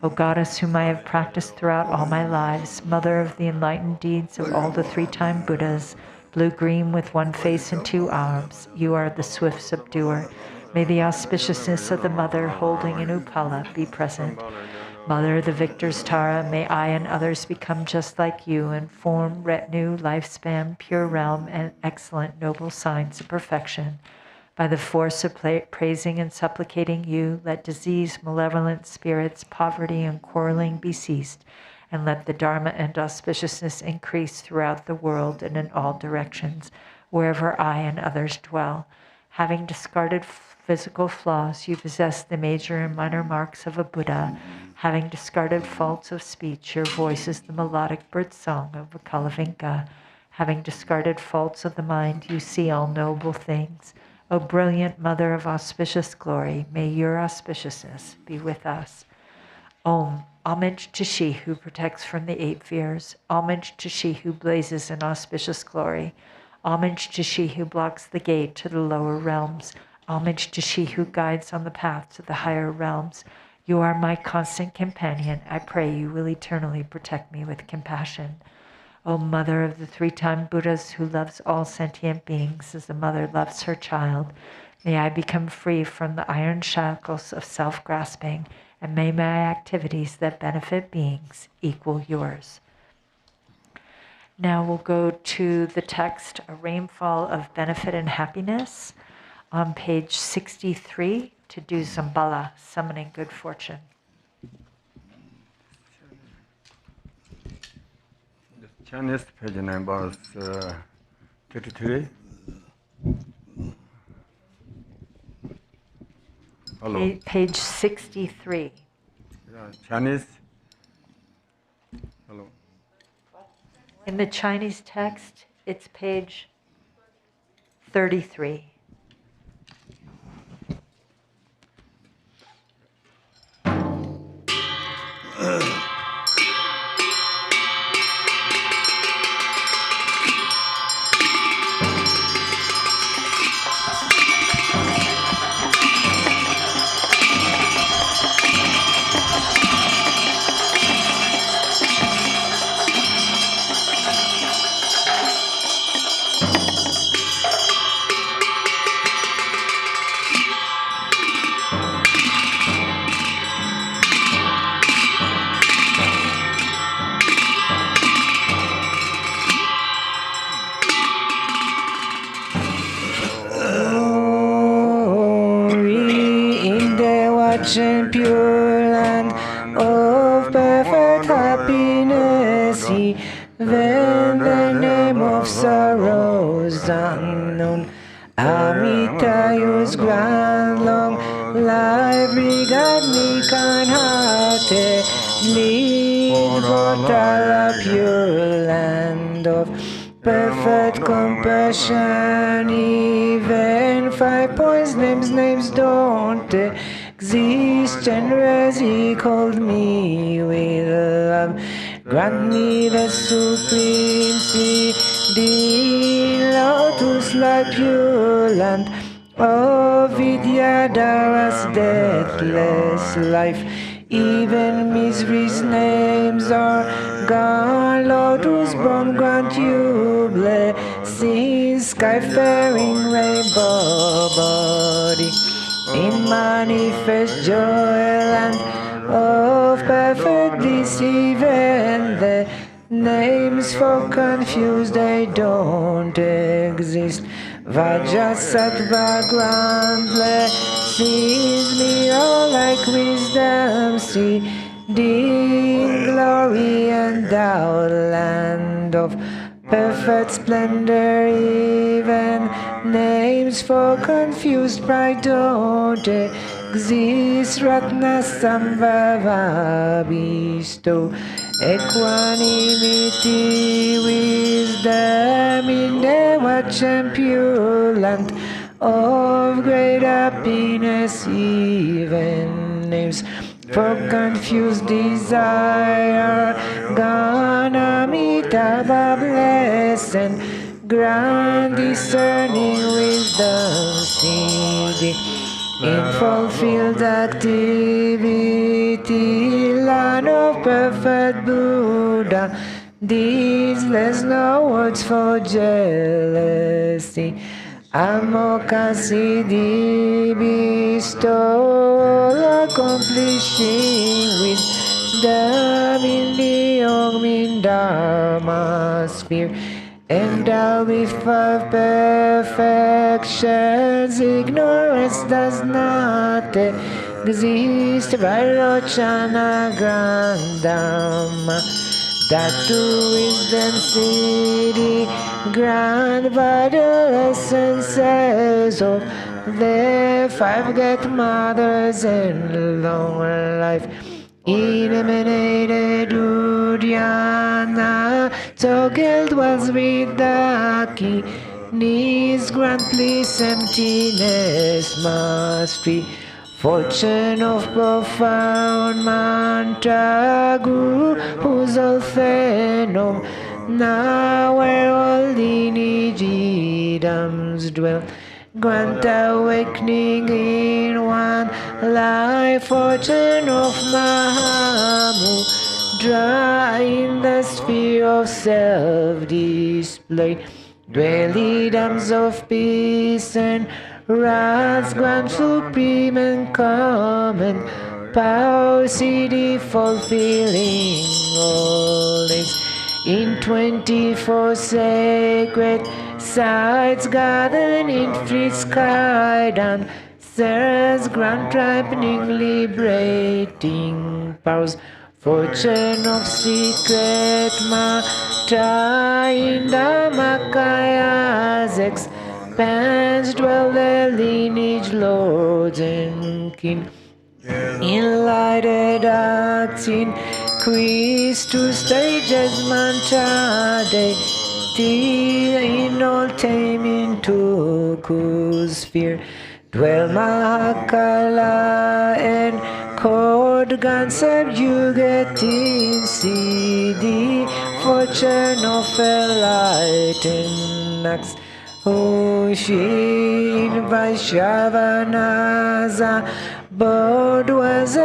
O Goddess, whom I have practiced throughout all my lives, Mother of the enlightened deeds of all the 3-time Buddhas, blue-green with 1 face and 2 arms, you are the swift subduer. May the auspiciousness of the Mother holding an upala be present. Mother of the victor's Tara, may I and others become just like you in form, retinue, lifespan, pure realm, and excellent noble signs of perfection. By the force of praising and supplicating you, let disease, malevolent spirits, poverty, and quarreling be ceased, and let the Dharma and auspiciousness increase throughout the world and in all directions, wherever I and others dwell. Having discarded physical flaws, you possess the major and minor marks of a Buddha. Having discarded faults of speech, your voice is the melodic birdsong of a Kalavinka. Having discarded faults of the mind, you see all noble things. O brilliant Mother of auspicious glory, may your auspiciousness be with us. Om. Homage to she who protects from the 8 fears. Homage to she who blazes in auspicious glory. Homage to she who blocks the gate to the lower realms. Homage to she who guides on the path to the higher realms. You are my constant companion. I pray you will eternally protect me with compassion. O Mother of the three-time Buddhas who loves all sentient beings as a mother loves her child, may I become free from the iron shackles of self-grasping, and may my activities that benefit beings equal yours. Now we'll go to the text, A Rainfall of Benefit and Happiness, on page 63, to do Zambala, Summoning Good Fortune. Chinese page number 33. Hello. Page 63. Yeah, Chinese. Hello. In the Chinese text, it's page 33. And pure land of perfect happiness, even the name of sorrows unknown. Amitayu's grand long life, regard me kind-heartedly, Botara, pure land of perfect compassion. Even 5 points, names don't exist, generous he called me with love. Grant me the supremacy, the lotus like pure land of Vidyadhara's deathless life. Even misery's names are gone, lotus born grant you blessings, sky-faring rainbow body. In manifest joy land of perfect bliss, even the names for confused, they don't exist. Vajasattva grant blesses me all like wisdom, seeding glory and thou land of perfect splendor. Even names for confused pride don't exist. Ratna Sambhava bestow equanimity, wisdom in the watch and pure land of great happiness. Even names for confused desire, Ganamita bless and grant discerning wisdom, seeding in fulfilled activity, land of perfect Buddha. These less no words for jealousy. Amokasiddhi bestow, accomplishing wisdom in the Yogmin Dharma sphere. Endowed with 5 perfections, ignorance does not exist. Vairochana grand Dharma, that to wisdom city, grand vital essences of the 5 great mothers and long life. Eliminated Uddiyana, toggled was with the knees, grant please emptiness mastery. Fortune of profound mantra, Guru, whose all phenom, now where all lineages dwell. Grant awakening in one life, fortune of Mahamu, dry in the sphere of self-display. Dwell dams of peace and wrath, grand supreme and common power, city fulfilling all its in 24 sacred sites, gathered in free sky down Sarah's grand ripening liberating powers. Fortune of secret matter in the Makayas expands, dwell their lineage lords and kin. Enlightened acts increase to stages mantra deity in all taming to sphere. Dwell Mahakala and chord gun subjugating CD. Fortune of enlightened acts. Hoshi in Vaishyavanaza. Bird was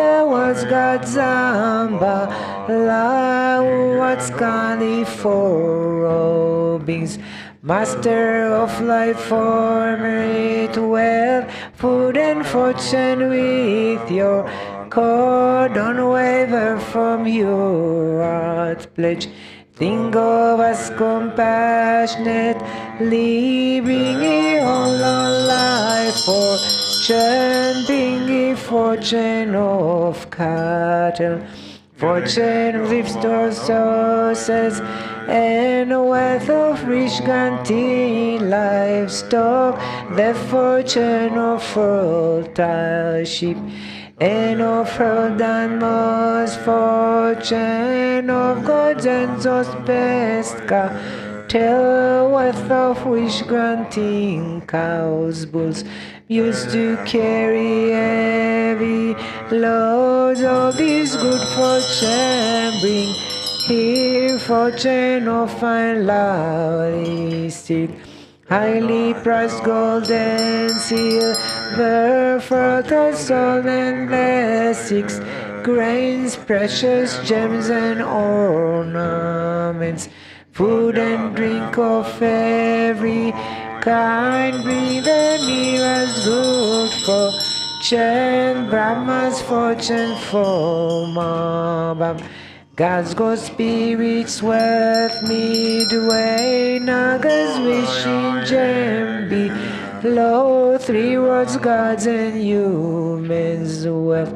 God Zamba, La what's Kali for all beings, Master of life, form it well, food and fortune with your cord, don't waver from your heart pledge. Think of us compassionately, bringing all our life fortune, bringing fortune of cattle, fortune of livestock sources, and wealth of rich granting livestock, the fortune of fertile sheep, and of her than most fortune of gods and those best cattle, wealth of which granting cows, bulls, used to carry heavy loads of this good fortune, bring here fortune of fine lovely silk, highly priced gold and silver, fertile soil and blessings, grains, precious gems and ornaments, food and drink of every kind, bring the mirrors good fortune, Brahma's fortune for Mabam. God's good spirits wealth midway, Nagas wishing gem below, three words gods and humans wealth,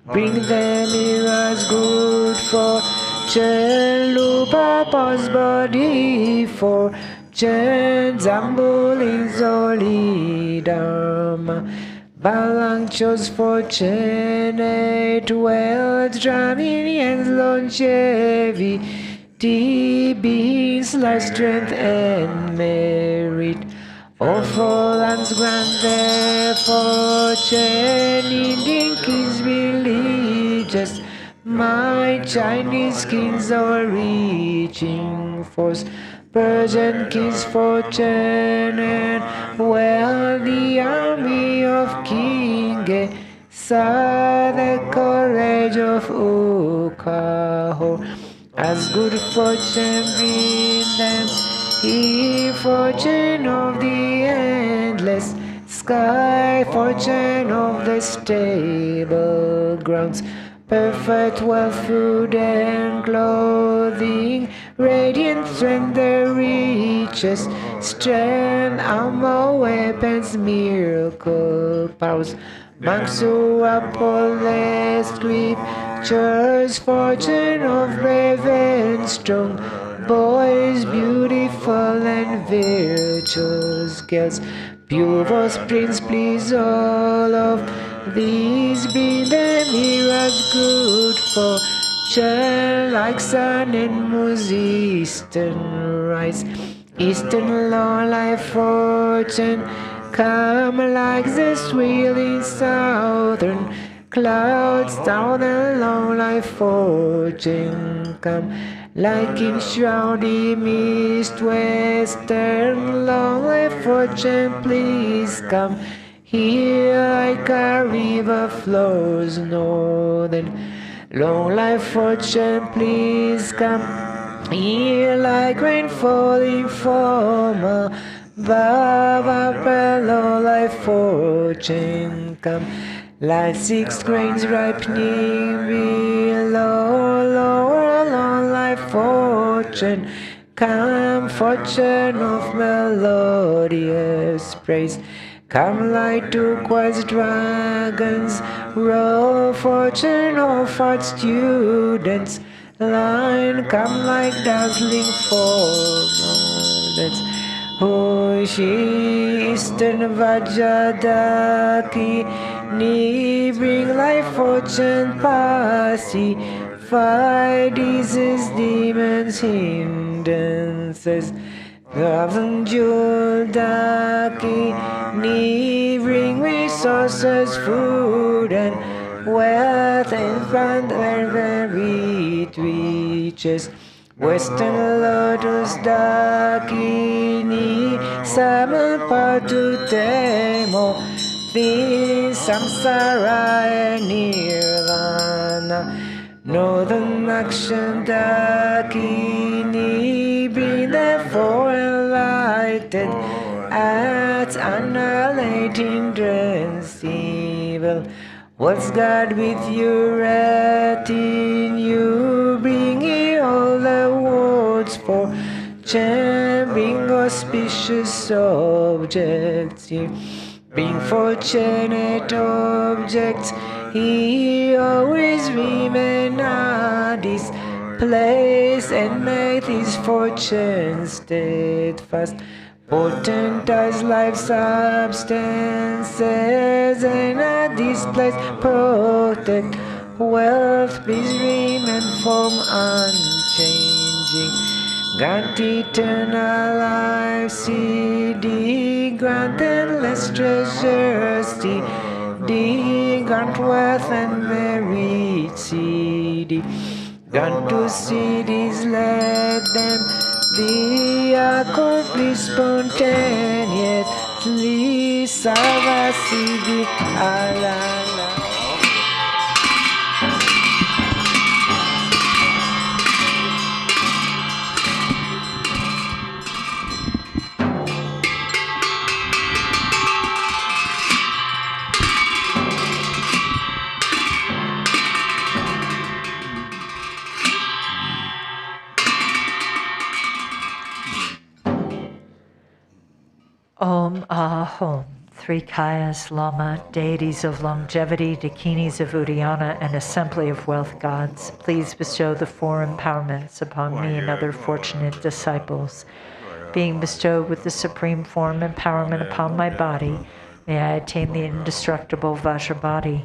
bring the mirrors good fortune, Lupa Pa's body fortune, Zambul is holy Dharma, Balangcho's fortunate wealth, drumming and longevity, beings life, strength and merit, of all lands grant their fortune, Indian kings religious, my Chinese kings are reaching force, Persian kings fortune and well, the army of King Esa, the courage of Ukahor, as good fortune bring them, he fortune of the endless sky, fortune of the stable grounds, perfect wealth, food and clothing, radiant strength, the richest strength, armor, weapons, miracle powers, monks who uphold the scriptures, fortune of brave and strong boys, beautiful and virtuous girls, pure prince, please all of these, bring them here as good fortune, like sun and moon, eastern rise, eastern long life fortune, come like the swirling southern clouds, down the long life fortune, come like in shrouded mist, western long life fortune, please come here like a river flows northern, Long life fortune, please come here like rain falling from above. Long life fortune, come like 6 grains ripening below. Lower long life fortune, come fortune of melodious praise. Come like turquoise dragons, row fortune of art students. Line, come like dazzling formulates. Hoshi Eastern Vajradaki, ni bring life fortune pacify disease, demons, hindrances. Thousand jewel daki, ni bring resources, food and wealth, and find where very reaches. Western lotus daki, ni summon patu temo, the samsara and nirvana. Northern action daki, ni bring therefore enlightened at annihilating dreams evil. What's God with you, retinue, bringing all the words for bring auspicious objects, you bring fortunate objects. He always remain at his place and make his fortune steadfast. Potent as life substances, and at this place protect wealth, peace, remain form unchanging. Grant eternal life, CD, grant endless treasures, CD, grant wealth and merit, CD. Grant to cities, let them be accomplished spontaneously. Sarva CD, alala. Om Ahom, 3 Kayas, Lama, deities of longevity, dakinis of Uddiyana, and assembly of wealth gods, please bestow the 4 empowerments upon me and other fortunate disciples. Being bestowed with the supreme form empowerment upon my body, may I attain the indestructible Vajrabody.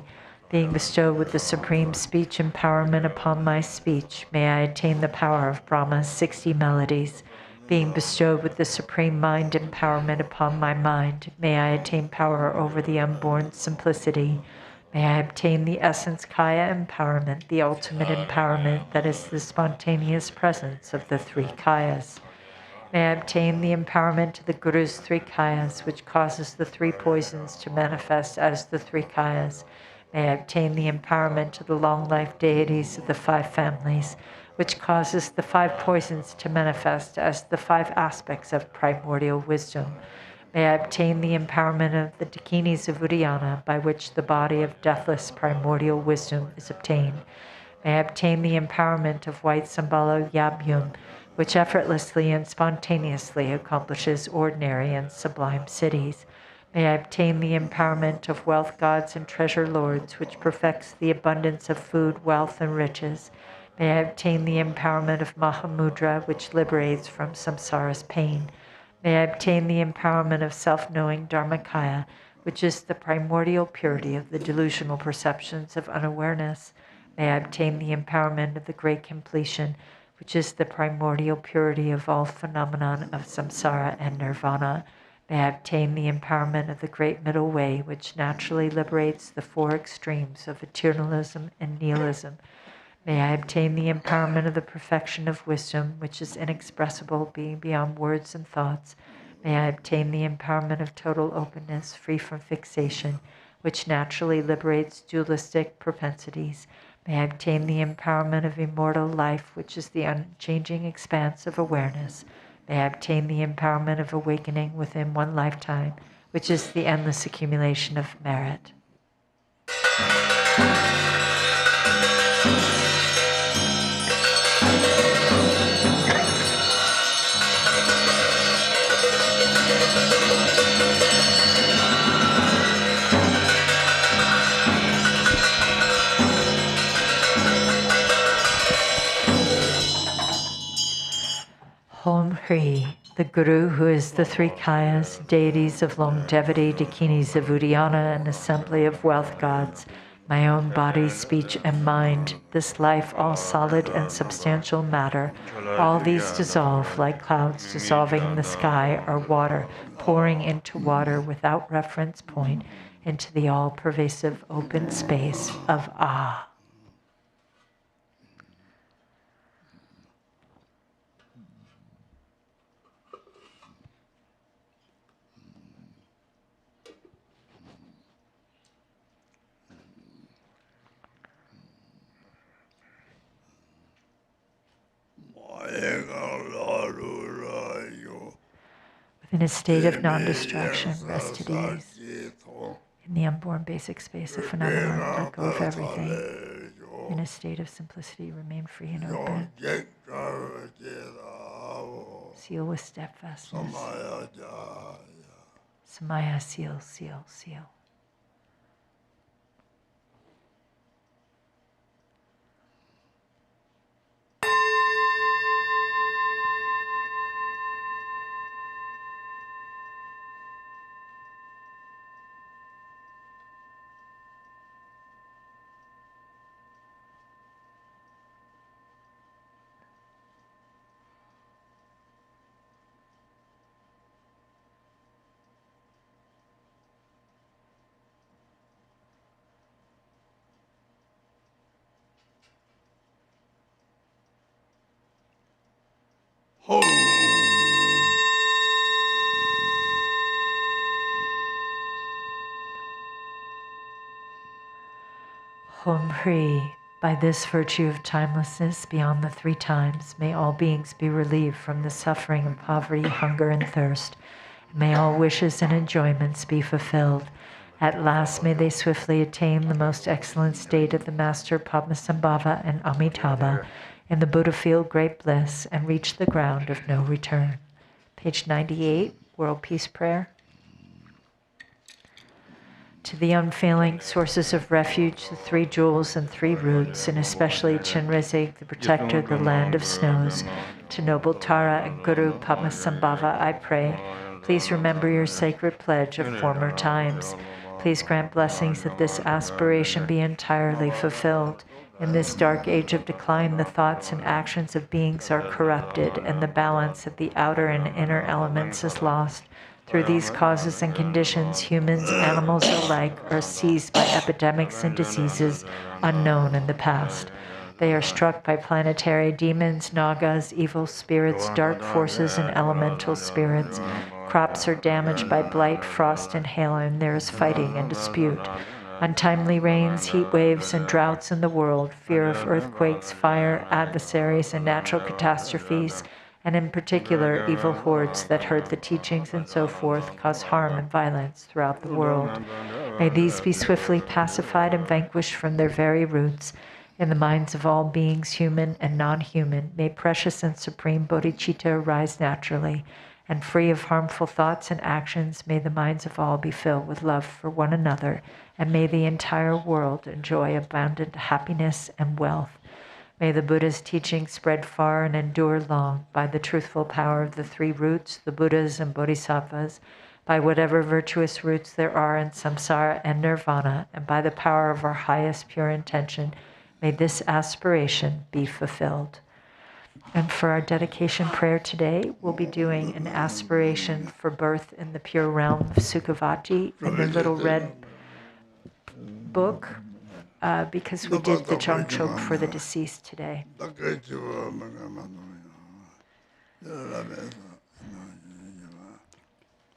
Being bestowed with the supreme speech empowerment upon my speech, may I attain the power of Brahma's 60 melodies. Being bestowed with the supreme mind empowerment upon my mind, may I attain power over the unborn simplicity. May I obtain the essence Kaya empowerment, the ultimate empowerment that is the spontaneous presence of the 3 Kayas. May I obtain the empowerment to the Guru's 3 Kayas, which causes the 3 poisons to manifest as the 3 Kayas. May I obtain the empowerment to the long life deities of the 5 families, which causes the 5 poisons to manifest as the 5 aspects of primordial wisdom. May I obtain the empowerment of the dakinis of Uddiyana, by which the body of deathless primordial wisdom is obtained. May I obtain the empowerment of white Sambala Yabyum, which effortlessly and spontaneously accomplishes ordinary and sublime cities. May I obtain the empowerment of wealth gods and treasure lords, which perfects the abundance of food, wealth, and riches. May I obtain the empowerment of Mahamudra, which liberates from samsara's pain. May I obtain the empowerment of self-knowing Dharmakaya, which is the primordial purity of the delusional perceptions of unawareness. May I obtain the empowerment of the great completion, which is the primordial purity of all phenomenon of samsara and nirvana. May I obtain the empowerment of the great middle way, which naturally liberates the 4 extremes of eternalism and nihilism. May I obtain the empowerment of the perfection of wisdom, which is inexpressible, being beyond words and thoughts. May I obtain the empowerment of total openness, free from fixation, which naturally liberates dualistic propensities. May I obtain the empowerment of immortal life, which is the unchanging expanse of awareness. May I obtain the empowerment of awakening within one lifetime, which is the endless accumulation of merit. Om Hri, the Guru who is the three Kayas, deities of longevity, dakinis of Uddiyana, and assembly of wealth gods, my own body, speech, and mind, this life, all solid and substantial matter, all these dissolve like clouds dissolving in the sky or water, pouring into water without reference point, into the all-pervasive open space of Ah. In a state of non-distraction, rest at ease. In the unborn basic space of phenomena, let go of everything. In a state of simplicity, remain free and open. Seal with steadfastness. Samaya, seal, seal, seal. Om Hri, by this virtue of timelessness beyond the three times, may all beings be relieved from the suffering of poverty, hunger, and thirst. May all wishes and enjoyments be fulfilled. At last may they swiftly attain the most excellent state of the Master Padmasambhava and Amitabha, in the Buddha field great bliss, and reach the ground of no return. Page 98, World Peace Prayer. To the unfailing sources of refuge, the three jewels and three roots, and especially Chenrezig, the protector of the land of snows, to noble Tara and Guru Padmasambhava, I pray, please remember your sacred pledge of former times. Please grant blessings that this aspiration be entirely fulfilled. In this dark age of decline, the thoughts and actions of beings are corrupted, and the balance of the outer and inner elements is lost. Through these causes and conditions, humans, animals alike are seized by epidemics and diseases unknown in the past. They are struck by planetary demons, nagas, evil spirits, dark forces, and elemental spirits. Crops are damaged by blight, frost, and hail, and there is fighting and dispute. Untimely rains, heat waves, and droughts in the world, fear of earthquakes, fire, adversaries, and natural catastrophes, and in particular, evil hordes that hurt the teachings and so forth, cause harm and violence throughout the world. May these be swiftly pacified and vanquished from their very roots. In the minds of all beings, human and non-human, may precious and supreme bodhicitta arise naturally, and free of harmful thoughts and actions, may the minds of all be filled with love for one another, and may the entire world enjoy abundant happiness and wealth. May the Buddha's teaching spread far and endure long by the truthful power of the three roots, the Buddhas and Bodhisattvas, by whatever virtuous roots there are in samsara and nirvana, and by the power of our highest pure intention, may this aspiration be fulfilled. And for our dedication prayer today, we'll be doing an aspiration for birth in the pure realm of Sukhavati in the little red book, because we did the Jangchok for the deceased today.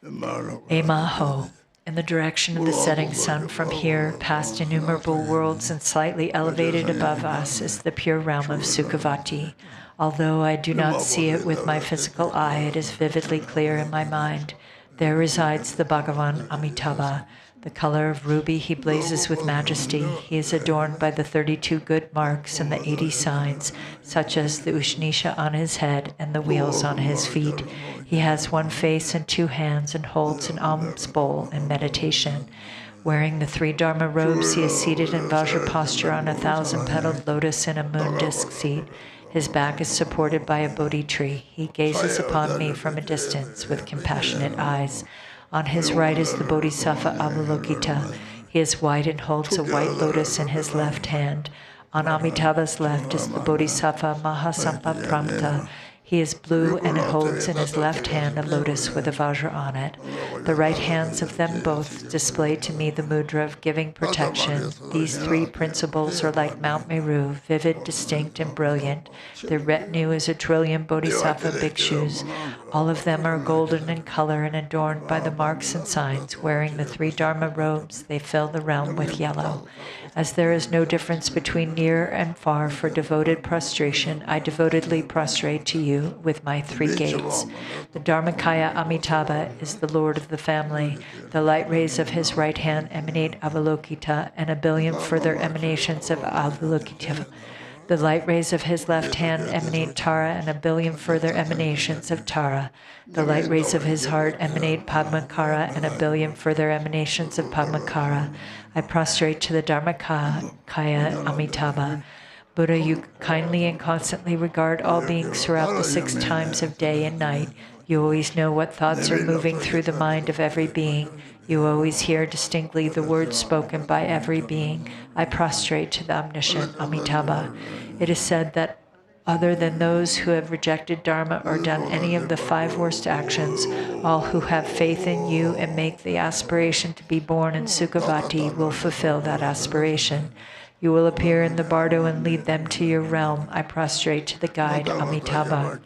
Emaho. in the direction of the setting sun from here, past innumerable worlds and slightly elevated above us, is the pure realm of Sukhavati. Although I do not see it with my physical eye, it is vividly clear in my mind. There resides the Bhagavan Amitabha. The color of ruby, he blazes with majesty. He is adorned by the 32 good marks and the 80 signs, such as the Ushnisha on his head and the wheels on his feet. He has one face and 2 hands and holds an alms bowl in meditation. Wearing the 3 Dharma robes, he is seated in Vajra posture on a 1,000-petaled lotus in a moon disk seat. His back is supported by a Bodhi tree. He gazes upon me from a distance with compassionate eyes. On his right is the Bodhisattva Avalokita. He is white and holds a white lotus in his left hand. On Amitabha's left is the Bodhisattva Mahasampapramta. He is blue and holds in his left hand a lotus with a vajra on it. The right hands of them both display to me the mudra of giving protection. These 3 principles are like Mount Meru, vivid, distinct, and brilliant. Their retinue is 1 trillion bodhisattva bhikshus. All of them are golden in color and adorned by the marks and signs. Wearing the 3 Dharma robes, they fill the realm with yellow. As there is no difference between near and far for devoted prostration, I devotedly prostrate to you with my 3 gates. The Dharmakaya Amitabha is the lord of the family. The light rays of his right hand emanate Avalokita and 1 billion further emanations of Avalokita. The light rays of his left hand emanate Tara and 1 billion further emanations of Tara. The light rays of his heart emanate Padmakara and 1 billion further emanations of Padmakara. I prostrate to the Dharmakaya Amitabha. Buddha, you kindly and constantly regard all beings throughout the 6 times of day and night. You always know what thoughts are moving through the mind of every being. You always hear distinctly the words spoken by every being. I prostrate to the omniscient Amitabha. It is said that other than those who have rejected Dharma or done any of the 5 worst actions, all who have faith in you and make the aspiration to be born in Sukhavati will fulfill that aspiration. You will appear in the bardo and lead them to your realm. I prostrate to the guide Amitabha.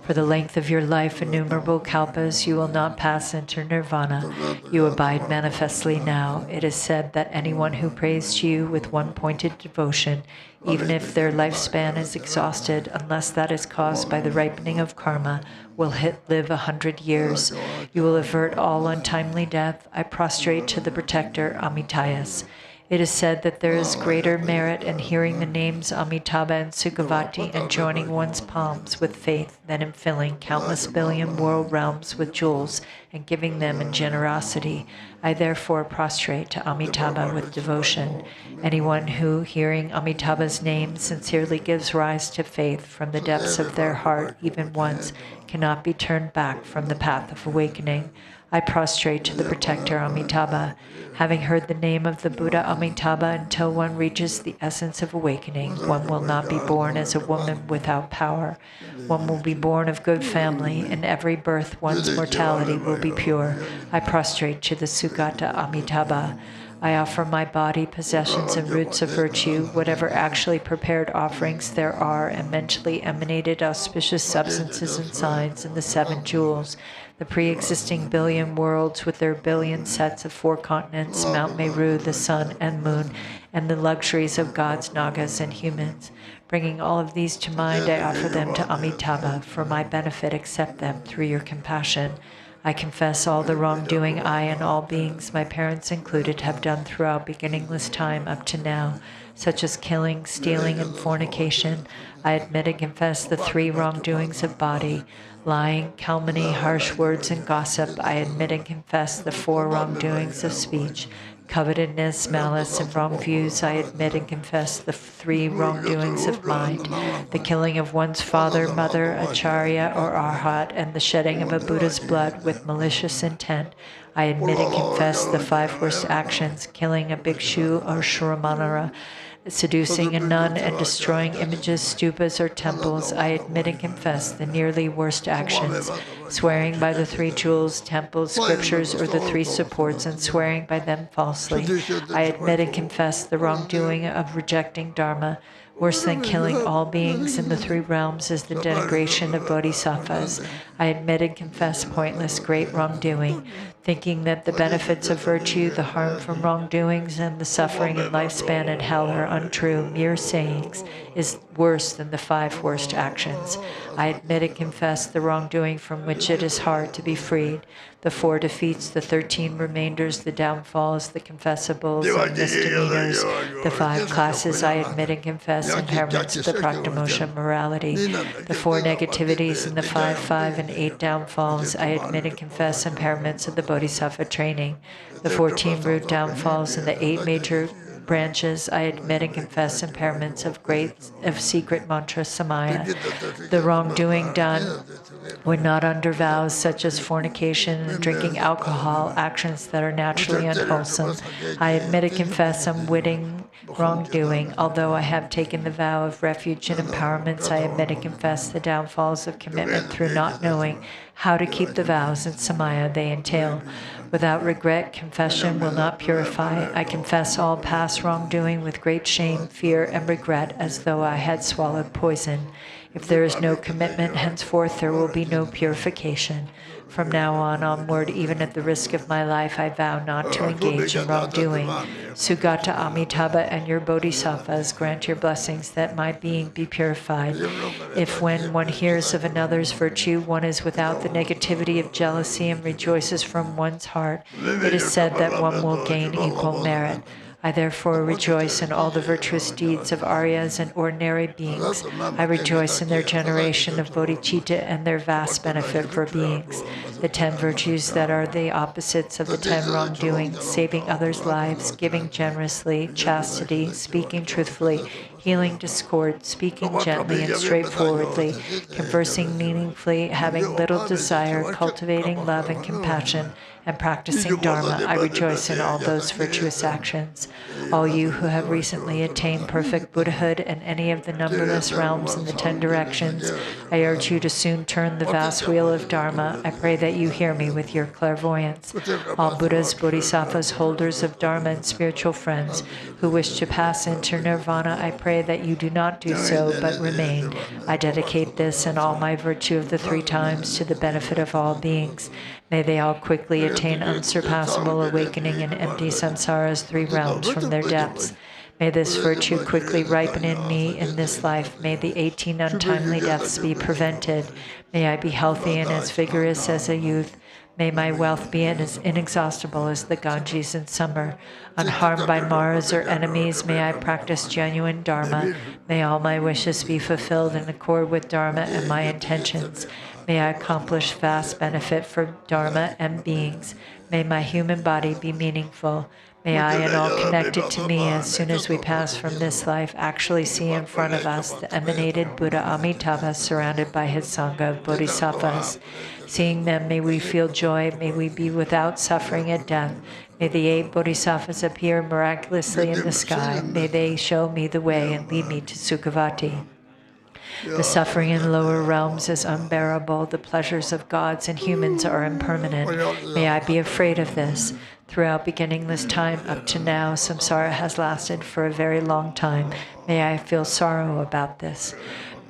For the length of your life, innumerable kalpas, you will not pass into nirvana. You abide manifestly now. It is said that anyone who prays to you with one-pointed devotion, even if their lifespan is exhausted, unless that is caused by the ripening of karma, will live 100 years. You will avert all untimely death. I prostrate to the protector Amitayas. It is said that there is greater merit in hearing the names Amitabha and Sukhavati and joining one's palms with faith than in filling countless billion world realms with jewels and giving them in generosity. I therefore prostrate to Amitabha with devotion. Anyone who, hearing Amitabha's name, sincerely gives rise to faith from the depths of their heart even once, cannot be turned back from the path of awakening. I prostrate to the protector Amitabha. Having heard the name of the Buddha Amitabha until one reaches the essence of awakening, one will not be born as a woman without power. One will be born of good family. In every birth, one's mortality will be pure. I prostrate to the Sugata Amitabha. I offer my body, possessions, and roots of virtue, whatever actually prepared offerings there are, and mentally emanated auspicious substances and signs, and the 7 jewels, the pre-existing billion worlds with their billion sets of 4 continents, Mount Meru, the sun and moon, and the luxuries of gods, nagas, and humans. Bringing all of these to mind, I offer them to Amitabha. For my benefit, accept them through your compassion. I confess all the wrongdoing I and all beings, my parents included, have done throughout beginningless time up to now, such as killing, stealing, and fornication. I admit and confess the 3 wrongdoings of body, lying, calumny, harsh words, and gossip. I admit and confess the 4 wrongdoings of speech, covetousness, malice, and wrong views. I admit and confess the 3 wrongdoings of mind, the killing of one's father, mother, acharya, or arhat, and the shedding of a Buddha's blood with malicious intent. I admit and confess the 5 worst actions, killing a bhikshu or shramanara, seducing a nun, and destroying images, stupas, or temples. I admit and confess the nearly worst actions, swearing by the three jewels, temples, scriptures, or the three supports, and swearing by them falsely. I admit and confess the wrongdoing of rejecting Dharma. Worse than killing all beings in the three realms is the denigration of bodhisattvas. I admit and confess pointless great wrongdoing, thinking that the benefits of virtue, the harm from wrongdoings, and the suffering and lifespan in hell are untrue, mere sayings, is worse than the 5 worst actions. I admit and confess the wrongdoing from which it is hard to be freed. The 4 defeats, the 13 remainders, the downfalls, the confessables, and misdemeanors, the 5 classes I admit and confess, impairments of the Praktimusha morality, the 4 negativities and the 5 and 8 downfalls I admit and confess, impairments of the Bodhisattva training, the 14 rude downfalls and the 8 major branches I admit and confess, impairments of secret mantra samaya, the wrongdoing done when not under vows such as fornication and drinking alcohol, actions that are naturally unwholesome. I admit and confess unwitting wrongdoing. Although I have taken the vow of refuge and empowerments, I admit and confess the downfalls of commitment through not knowing how to keep the vows and samaya they entail. Without regret, confession will not purify. I confess all past wrongdoing with great shame, fear, and regret, as though I had swallowed poison. If there is no commitment, henceforth there will be no purification. From now on onward, even at the risk of my life, I vow not to engage in wrongdoing. Sugata Amitabha and your bodhisattvas, grant your blessings that my being be purified. If when one hears of another's virtue, one is without the negativity of jealousy and rejoices from one's heart, it is said that one will gain equal merit. I therefore rejoice in all the virtuous deeds of Aryas and ordinary beings. I rejoice in their generation of bodhicitta and their vast benefit for beings. The 10 virtues that are the opposites of the 10 wrongdoings, saving others' lives, giving generously, chastity, speaking truthfully, healing discord, speaking gently and straightforwardly, conversing meaningfully, having little desire, cultivating love and compassion, and practicing Dharma. I rejoice in all those virtuous actions. All you who have recently attained perfect Buddhahood and any of the numberless realms in the 10 directions, I urge you to soon turn the vast wheel of Dharma. I pray that you hear me with your clairvoyance. All Buddhas, Bodhisattvas, holders of Dharma, and spiritual friends who wish to pass into nirvana, I pray that you do not do so, but remain. I dedicate this and all my virtue of the 3 times to the benefit of all beings. May they all quickly attain unsurpassable awakening and empty samsara's 3 realms from their depths. May this virtue quickly ripen in me in this life. May the 18 untimely deaths be prevented. May I be healthy and as vigorous as a youth. May my wealth be as inexhaustible as the Ganges in summer. Unharmed by Maras or enemies, may I practice genuine Dharma. May all my wishes be fulfilled in accord with Dharma and my intentions. May I accomplish vast benefit for Dharma and beings. May my human body be meaningful. May I and all connected to me, as soon as we pass from this life, actually see in front of us the emanated Buddha Amitabha surrounded by his Sangha of Bodhisattvas. Seeing them, may we feel joy, may we be without suffering at death. May the 8 Bodhisattvas appear miraculously in the sky. May they show me the way and lead me to Sukhavati. The suffering in lower realms is unbearable. The pleasures of gods and humans are impermanent. May I be afraid of this. Throughout beginningless time up to now, samsara has lasted for a very long time. May I feel sorrow about this.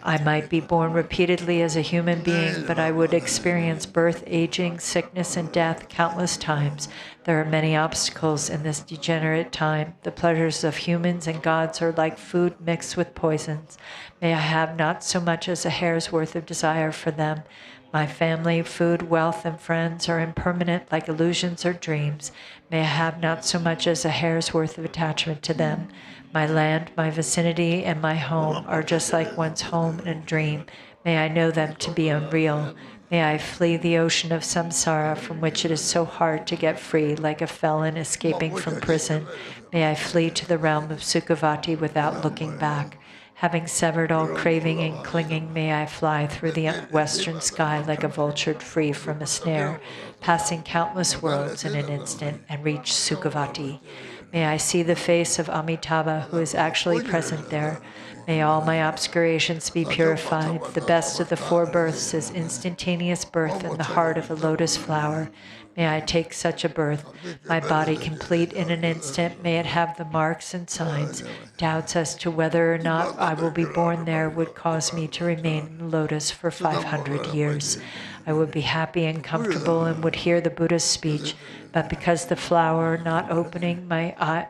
I might be born repeatedly as a human being, but I would experience birth, aging, sickness, and death countless times. There are many obstacles in this degenerate time. The pleasures of humans and gods are like food mixed with poisons. May I have not so much as a hair's worth of desire for them. My family, food, wealth, and friends are impermanent like illusions or dreams. May I have not so much as a hair's worth of attachment to them. My land, my vicinity, and my home are just like one's home in a dream. May I know them to be unreal. May I flee the ocean of samsara from which it is so hard to get free, like a felon escaping from prison. May I flee to the realm of Sukhavati without looking back. Having severed all craving and clinging, may I fly through the western sky like a vulture free from a snare, passing countless worlds in an instant and reach Sukhavati. May I see the face of Amitabha, who is actually present there. May all my obscurations be purified. The best of the four births is instantaneous birth in the heart of a lotus flower. May I take such a birth, my body complete in an instant. May it have the marks and signs. Doubts as to whether or not I will be born there would cause me to remain in the lotus for 500 years. I would be happy and comfortable and would hear the Buddha's speech, but because the flower not opening my eye,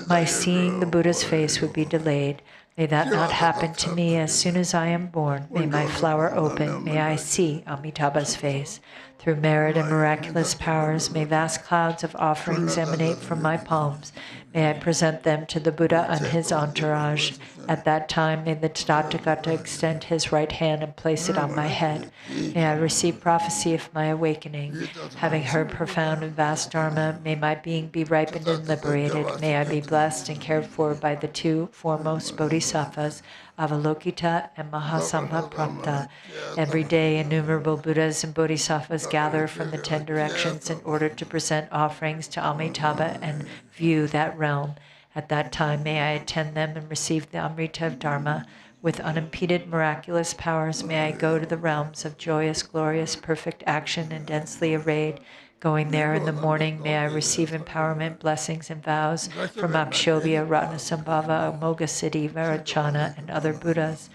my seeing the Buddha's face would be delayed. May that not happen to me as soon as I am born. May my flower open. May I see Amitabha's face. Through merit and miraculous powers, may vast clouds of offerings emanate from my palms. May I present them to the Buddha and his entourage. At that time, may the Tathagata extend his right hand and place it on my head. May I receive prophecy of my awakening. Having heard profound and vast Dharma, may my being be ripened and liberated. May I be blessed and cared for by the two foremost bodhisattvas, Avalokita and Mahasammaprapta. Every day, innumerable Buddhas and Bodhisattvas gather from the 10 directions in order to present offerings to Amitabha and view that realm. At that time, may I attend them and receive the Amrita of Dharma. With unimpeded miraculous powers, may I go to the realms of joyous, glorious, perfect action and densely arrayed. Going there in the morning, may I receive empowerment, blessings, and vows from Akshobhya, Ratnasambhava, Amoghasiddhi, Vairocana, and other Buddhas.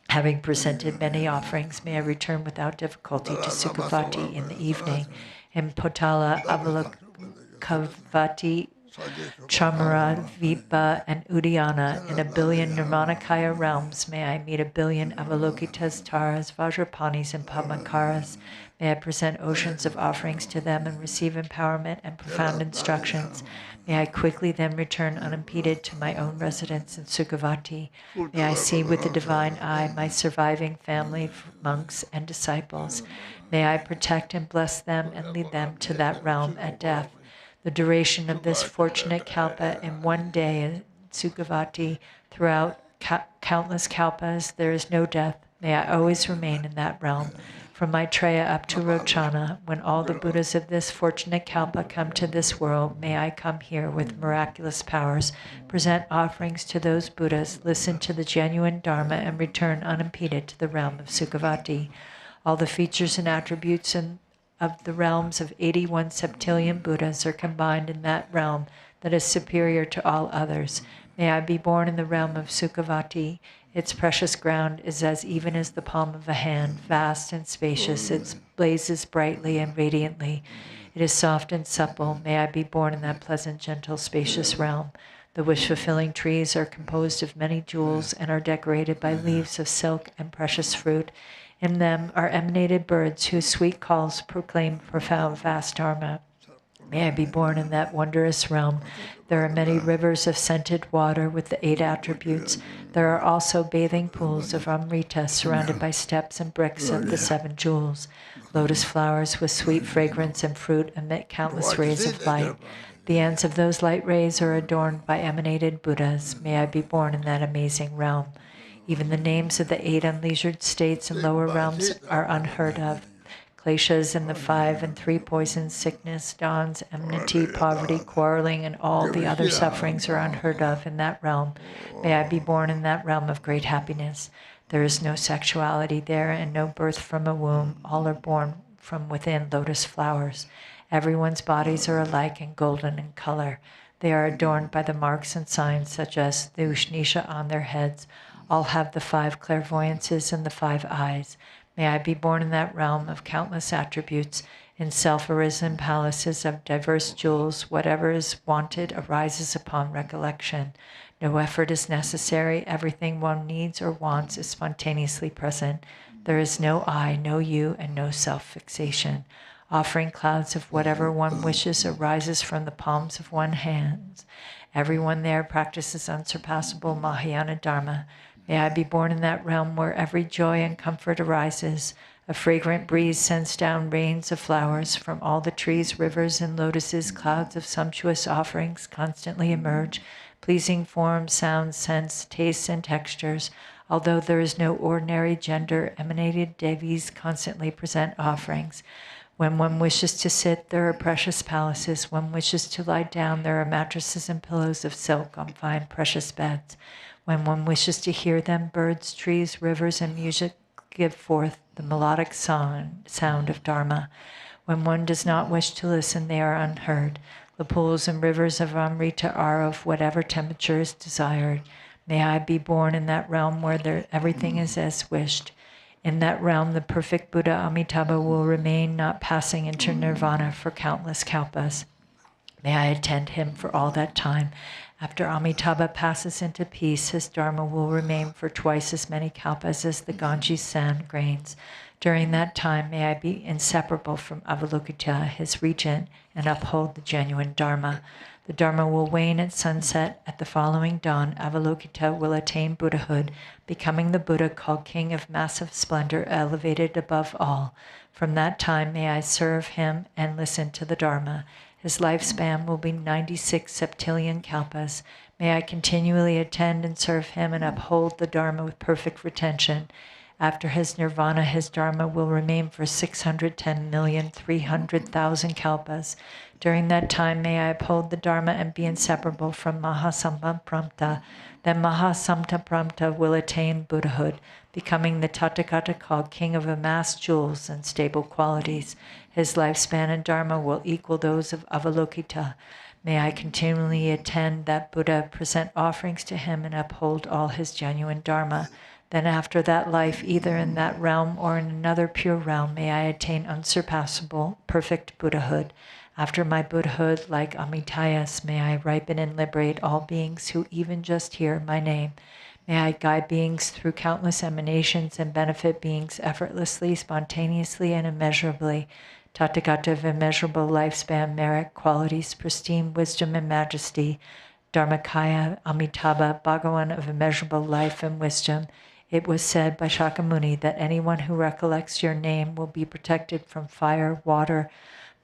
Having presented many offerings, may I return without difficulty to Sukhavati in the evening. In Potala, Avalokavati, Chamara, Vipa, and Udayana, in a billion Nirmanakaya realms, may I meet a billion Avalokitas, Taras, Vajrapanis, and Padmakaras. May I present oceans of offerings to them and receive empowerment and profound instructions. May I quickly then return unimpeded to my own residence in Sukhavati. May I see with the divine eye my surviving family, monks, and disciples. May I protect and bless them and lead them to that realm at death. The duration of this fortunate kalpa in one day in Sukhavati, throughout countless kalpas, there is no death. May I always remain in that realm. From Maitreya up to Rochana, when all the Buddhas of this fortunate kalpa come to this world, may I come here with miraculous powers, present offerings to those Buddhas, listen to the genuine Dharma, and return unimpeded to the realm of Sukhavati. All the features and attributes of the realms of 81 septillion Buddhas are combined in that realm that is superior to all others. May I be born in the realm of Sukhavati. Its precious ground is as even as the palm of a hand, vast and spacious. It blazes brightly and radiantly. It is soft and supple. May I be born in that pleasant, gentle, spacious realm. The wish-fulfilling trees are composed of many jewels and are decorated by leaves of silk and precious fruit. In them are emanated birds whose sweet calls proclaim profound, vast Dharma. May I be born in that wondrous realm. There are many rivers of scented water with the 8 attributes. There are also bathing pools of Amrita surrounded by steps and bricks of the 7 jewels. Lotus flowers with sweet fragrance and fruit emit countless rays of light. The ends of those light rays are adorned by emanated Buddhas. May I be born in that amazing realm. Even the names of the 8 unleisured states and lower realms are unheard of. Kleshas and the 5 and 3 poisons, sickness, dawns, enmity, poverty, quarreling, and all the other sufferings are unheard of in that realm. May I be born in that realm of great happiness. There is no sexuality there and no birth from a womb. All are born from within lotus flowers. Everyone's bodies are alike and golden in color. They are adorned by the marks and signs such as the Ushnisha on their heads. All have the 5 clairvoyances and the 5 eyes. May I be born in that realm of countless attributes, in self-arisen palaces of diverse jewels. Whatever is wanted arises upon recollection. No effort is necessary. Everything one needs or wants is spontaneously present. There is no I, no you, and no self-fixation. Offering clouds of whatever one wishes arises from the palms of one's hands. Everyone there practices unsurpassable Mahayana Dharma. May I be born in that realm where every joy and comfort arises. A fragrant breeze sends down rains of flowers from all the trees, rivers, and lotuses. Clouds of sumptuous offerings constantly emerge. Pleasing forms, sounds, scents, tastes, and textures. Although there is no ordinary gender, emanated devis constantly present offerings. When one wishes to sit, there are precious palaces. When one wishes to lie down, there are mattresses and pillows of silk on fine, precious beds. When one wishes to hear them, birds, trees, rivers, and music give forth the melodic sound of Dharma. When one does not wish to listen, they are unheard. The pools and rivers of Amrita are of whatever temperature is desired. May I be born in that realm where everything is as wished. In that realm, the perfect Buddha Amitabha will remain, not passing into nirvana for countless kalpas. May I attend him for all that time. After Amitabha passes into peace, his dharma will remain for twice as many kalpas as the Ganges sand grains. During that time, may I be inseparable from Avalokita, his regent, and uphold the genuine dharma. The dharma will wane at sunset. At the following dawn, Avalokita will attain Buddhahood, becoming the Buddha called King of massive splendor, elevated above all. From that time, may I serve him and listen to the dharma. His lifespan will be 96 septillion kalpas. May I continually attend and serve him and uphold the dharma with perfect retention. After his nirvana, his dharma will remain for 610,300,000 kalpas. During that time, may I uphold the dharma and be inseparable from Mahasampramta. Then Mahasampramta will attain Buddhahood, becoming the Tathagata called King of amassed jewels and stable qualities. His lifespan and dharma will equal those of Avalokita. May I continually attend that Buddha, present offerings to him, and uphold all his genuine dharma. Then after that life, either in that realm or in another pure realm, may I attain unsurpassable, perfect Buddhahood. After my Buddhahood, like Amitayas, may I ripen and liberate all beings who even just hear my name. May I guide beings through countless emanations and benefit beings effortlessly, spontaneously, and immeasurably. Tathagata of immeasurable lifespan, merit, qualities, pristine wisdom and majesty. Dharmakaya, Amitabha, Bhagawan of immeasurable life and wisdom. It was said by Shakyamuni that anyone who recollects your name will be protected from fire, water,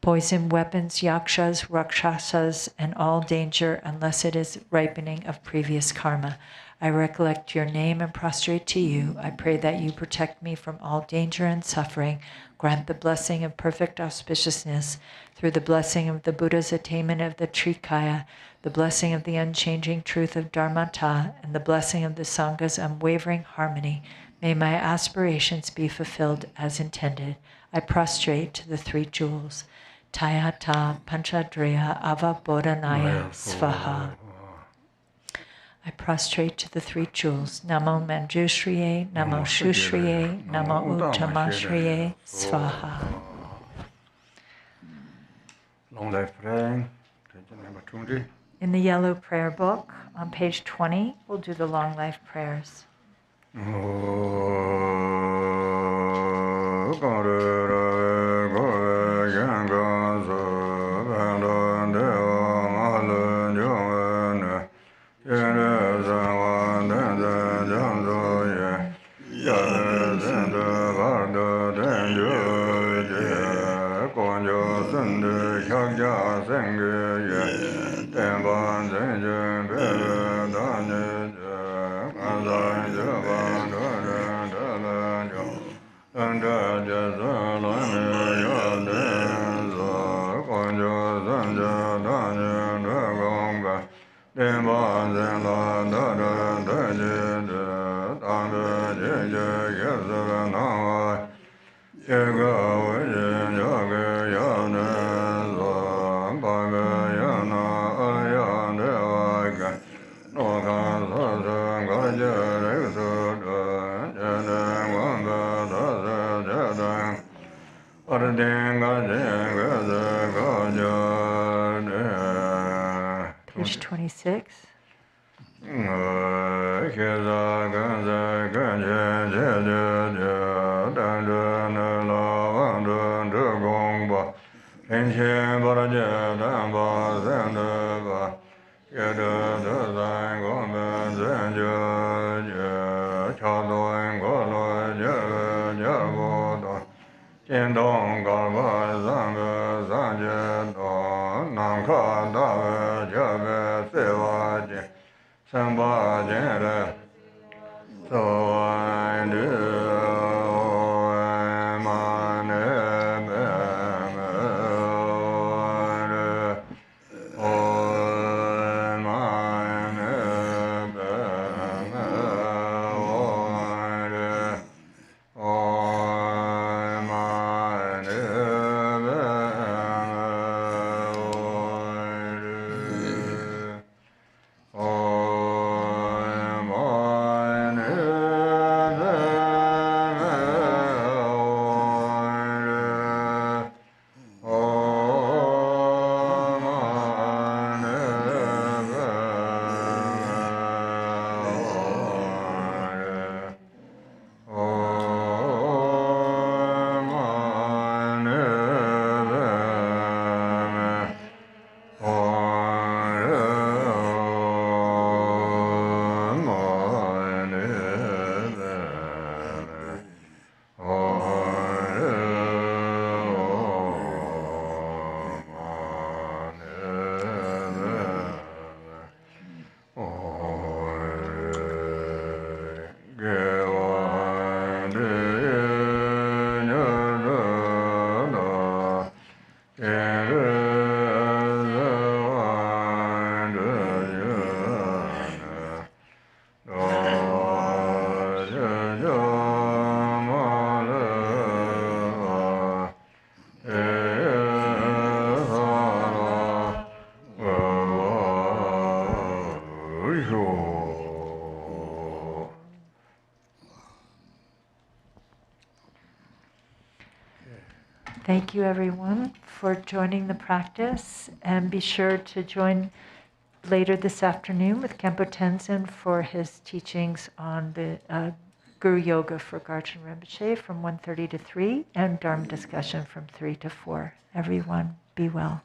poison, weapons, yakshas, rakshasas, and all danger unless it is ripening of previous karma. I recollect your name and prostrate to you. I pray that you protect me from all danger and suffering. Grant the blessing of perfect auspiciousness through the blessing of the Buddha's attainment of the Trikaya, the blessing of the unchanging truth of Dharmata, and the blessing of the Sangha's unwavering harmony. May my aspirations be fulfilled as intended. I prostrate to the three jewels. Tayata Panchadriya Avabodhanaya Svaha. I prostrate to the three jewels. Namo Manjushriye, Namo Shushriye, Namo Uttamashriye, Svaha. Long life praying. Number 20. In the yellow prayer book, on page 20, we'll do the long life prayers. Page 26. Thank you, everyone, for joining the practice. And be sure to join later this afternoon with Khenpo Tenzin for his teachings on the Guru Yoga for Garchen Rinpoche from 1:30 to 3, and Dharma discussion from 3 to 4. Everyone, be well.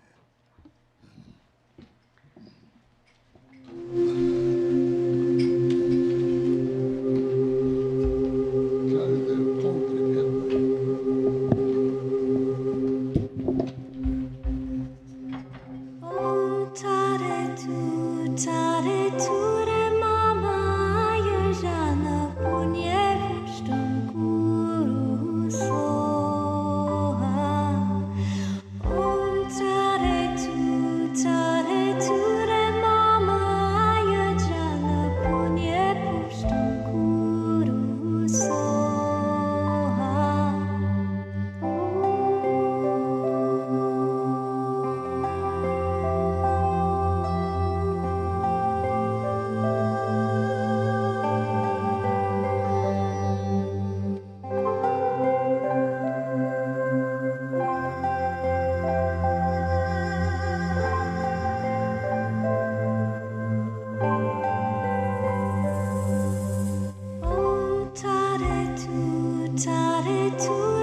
Tare tu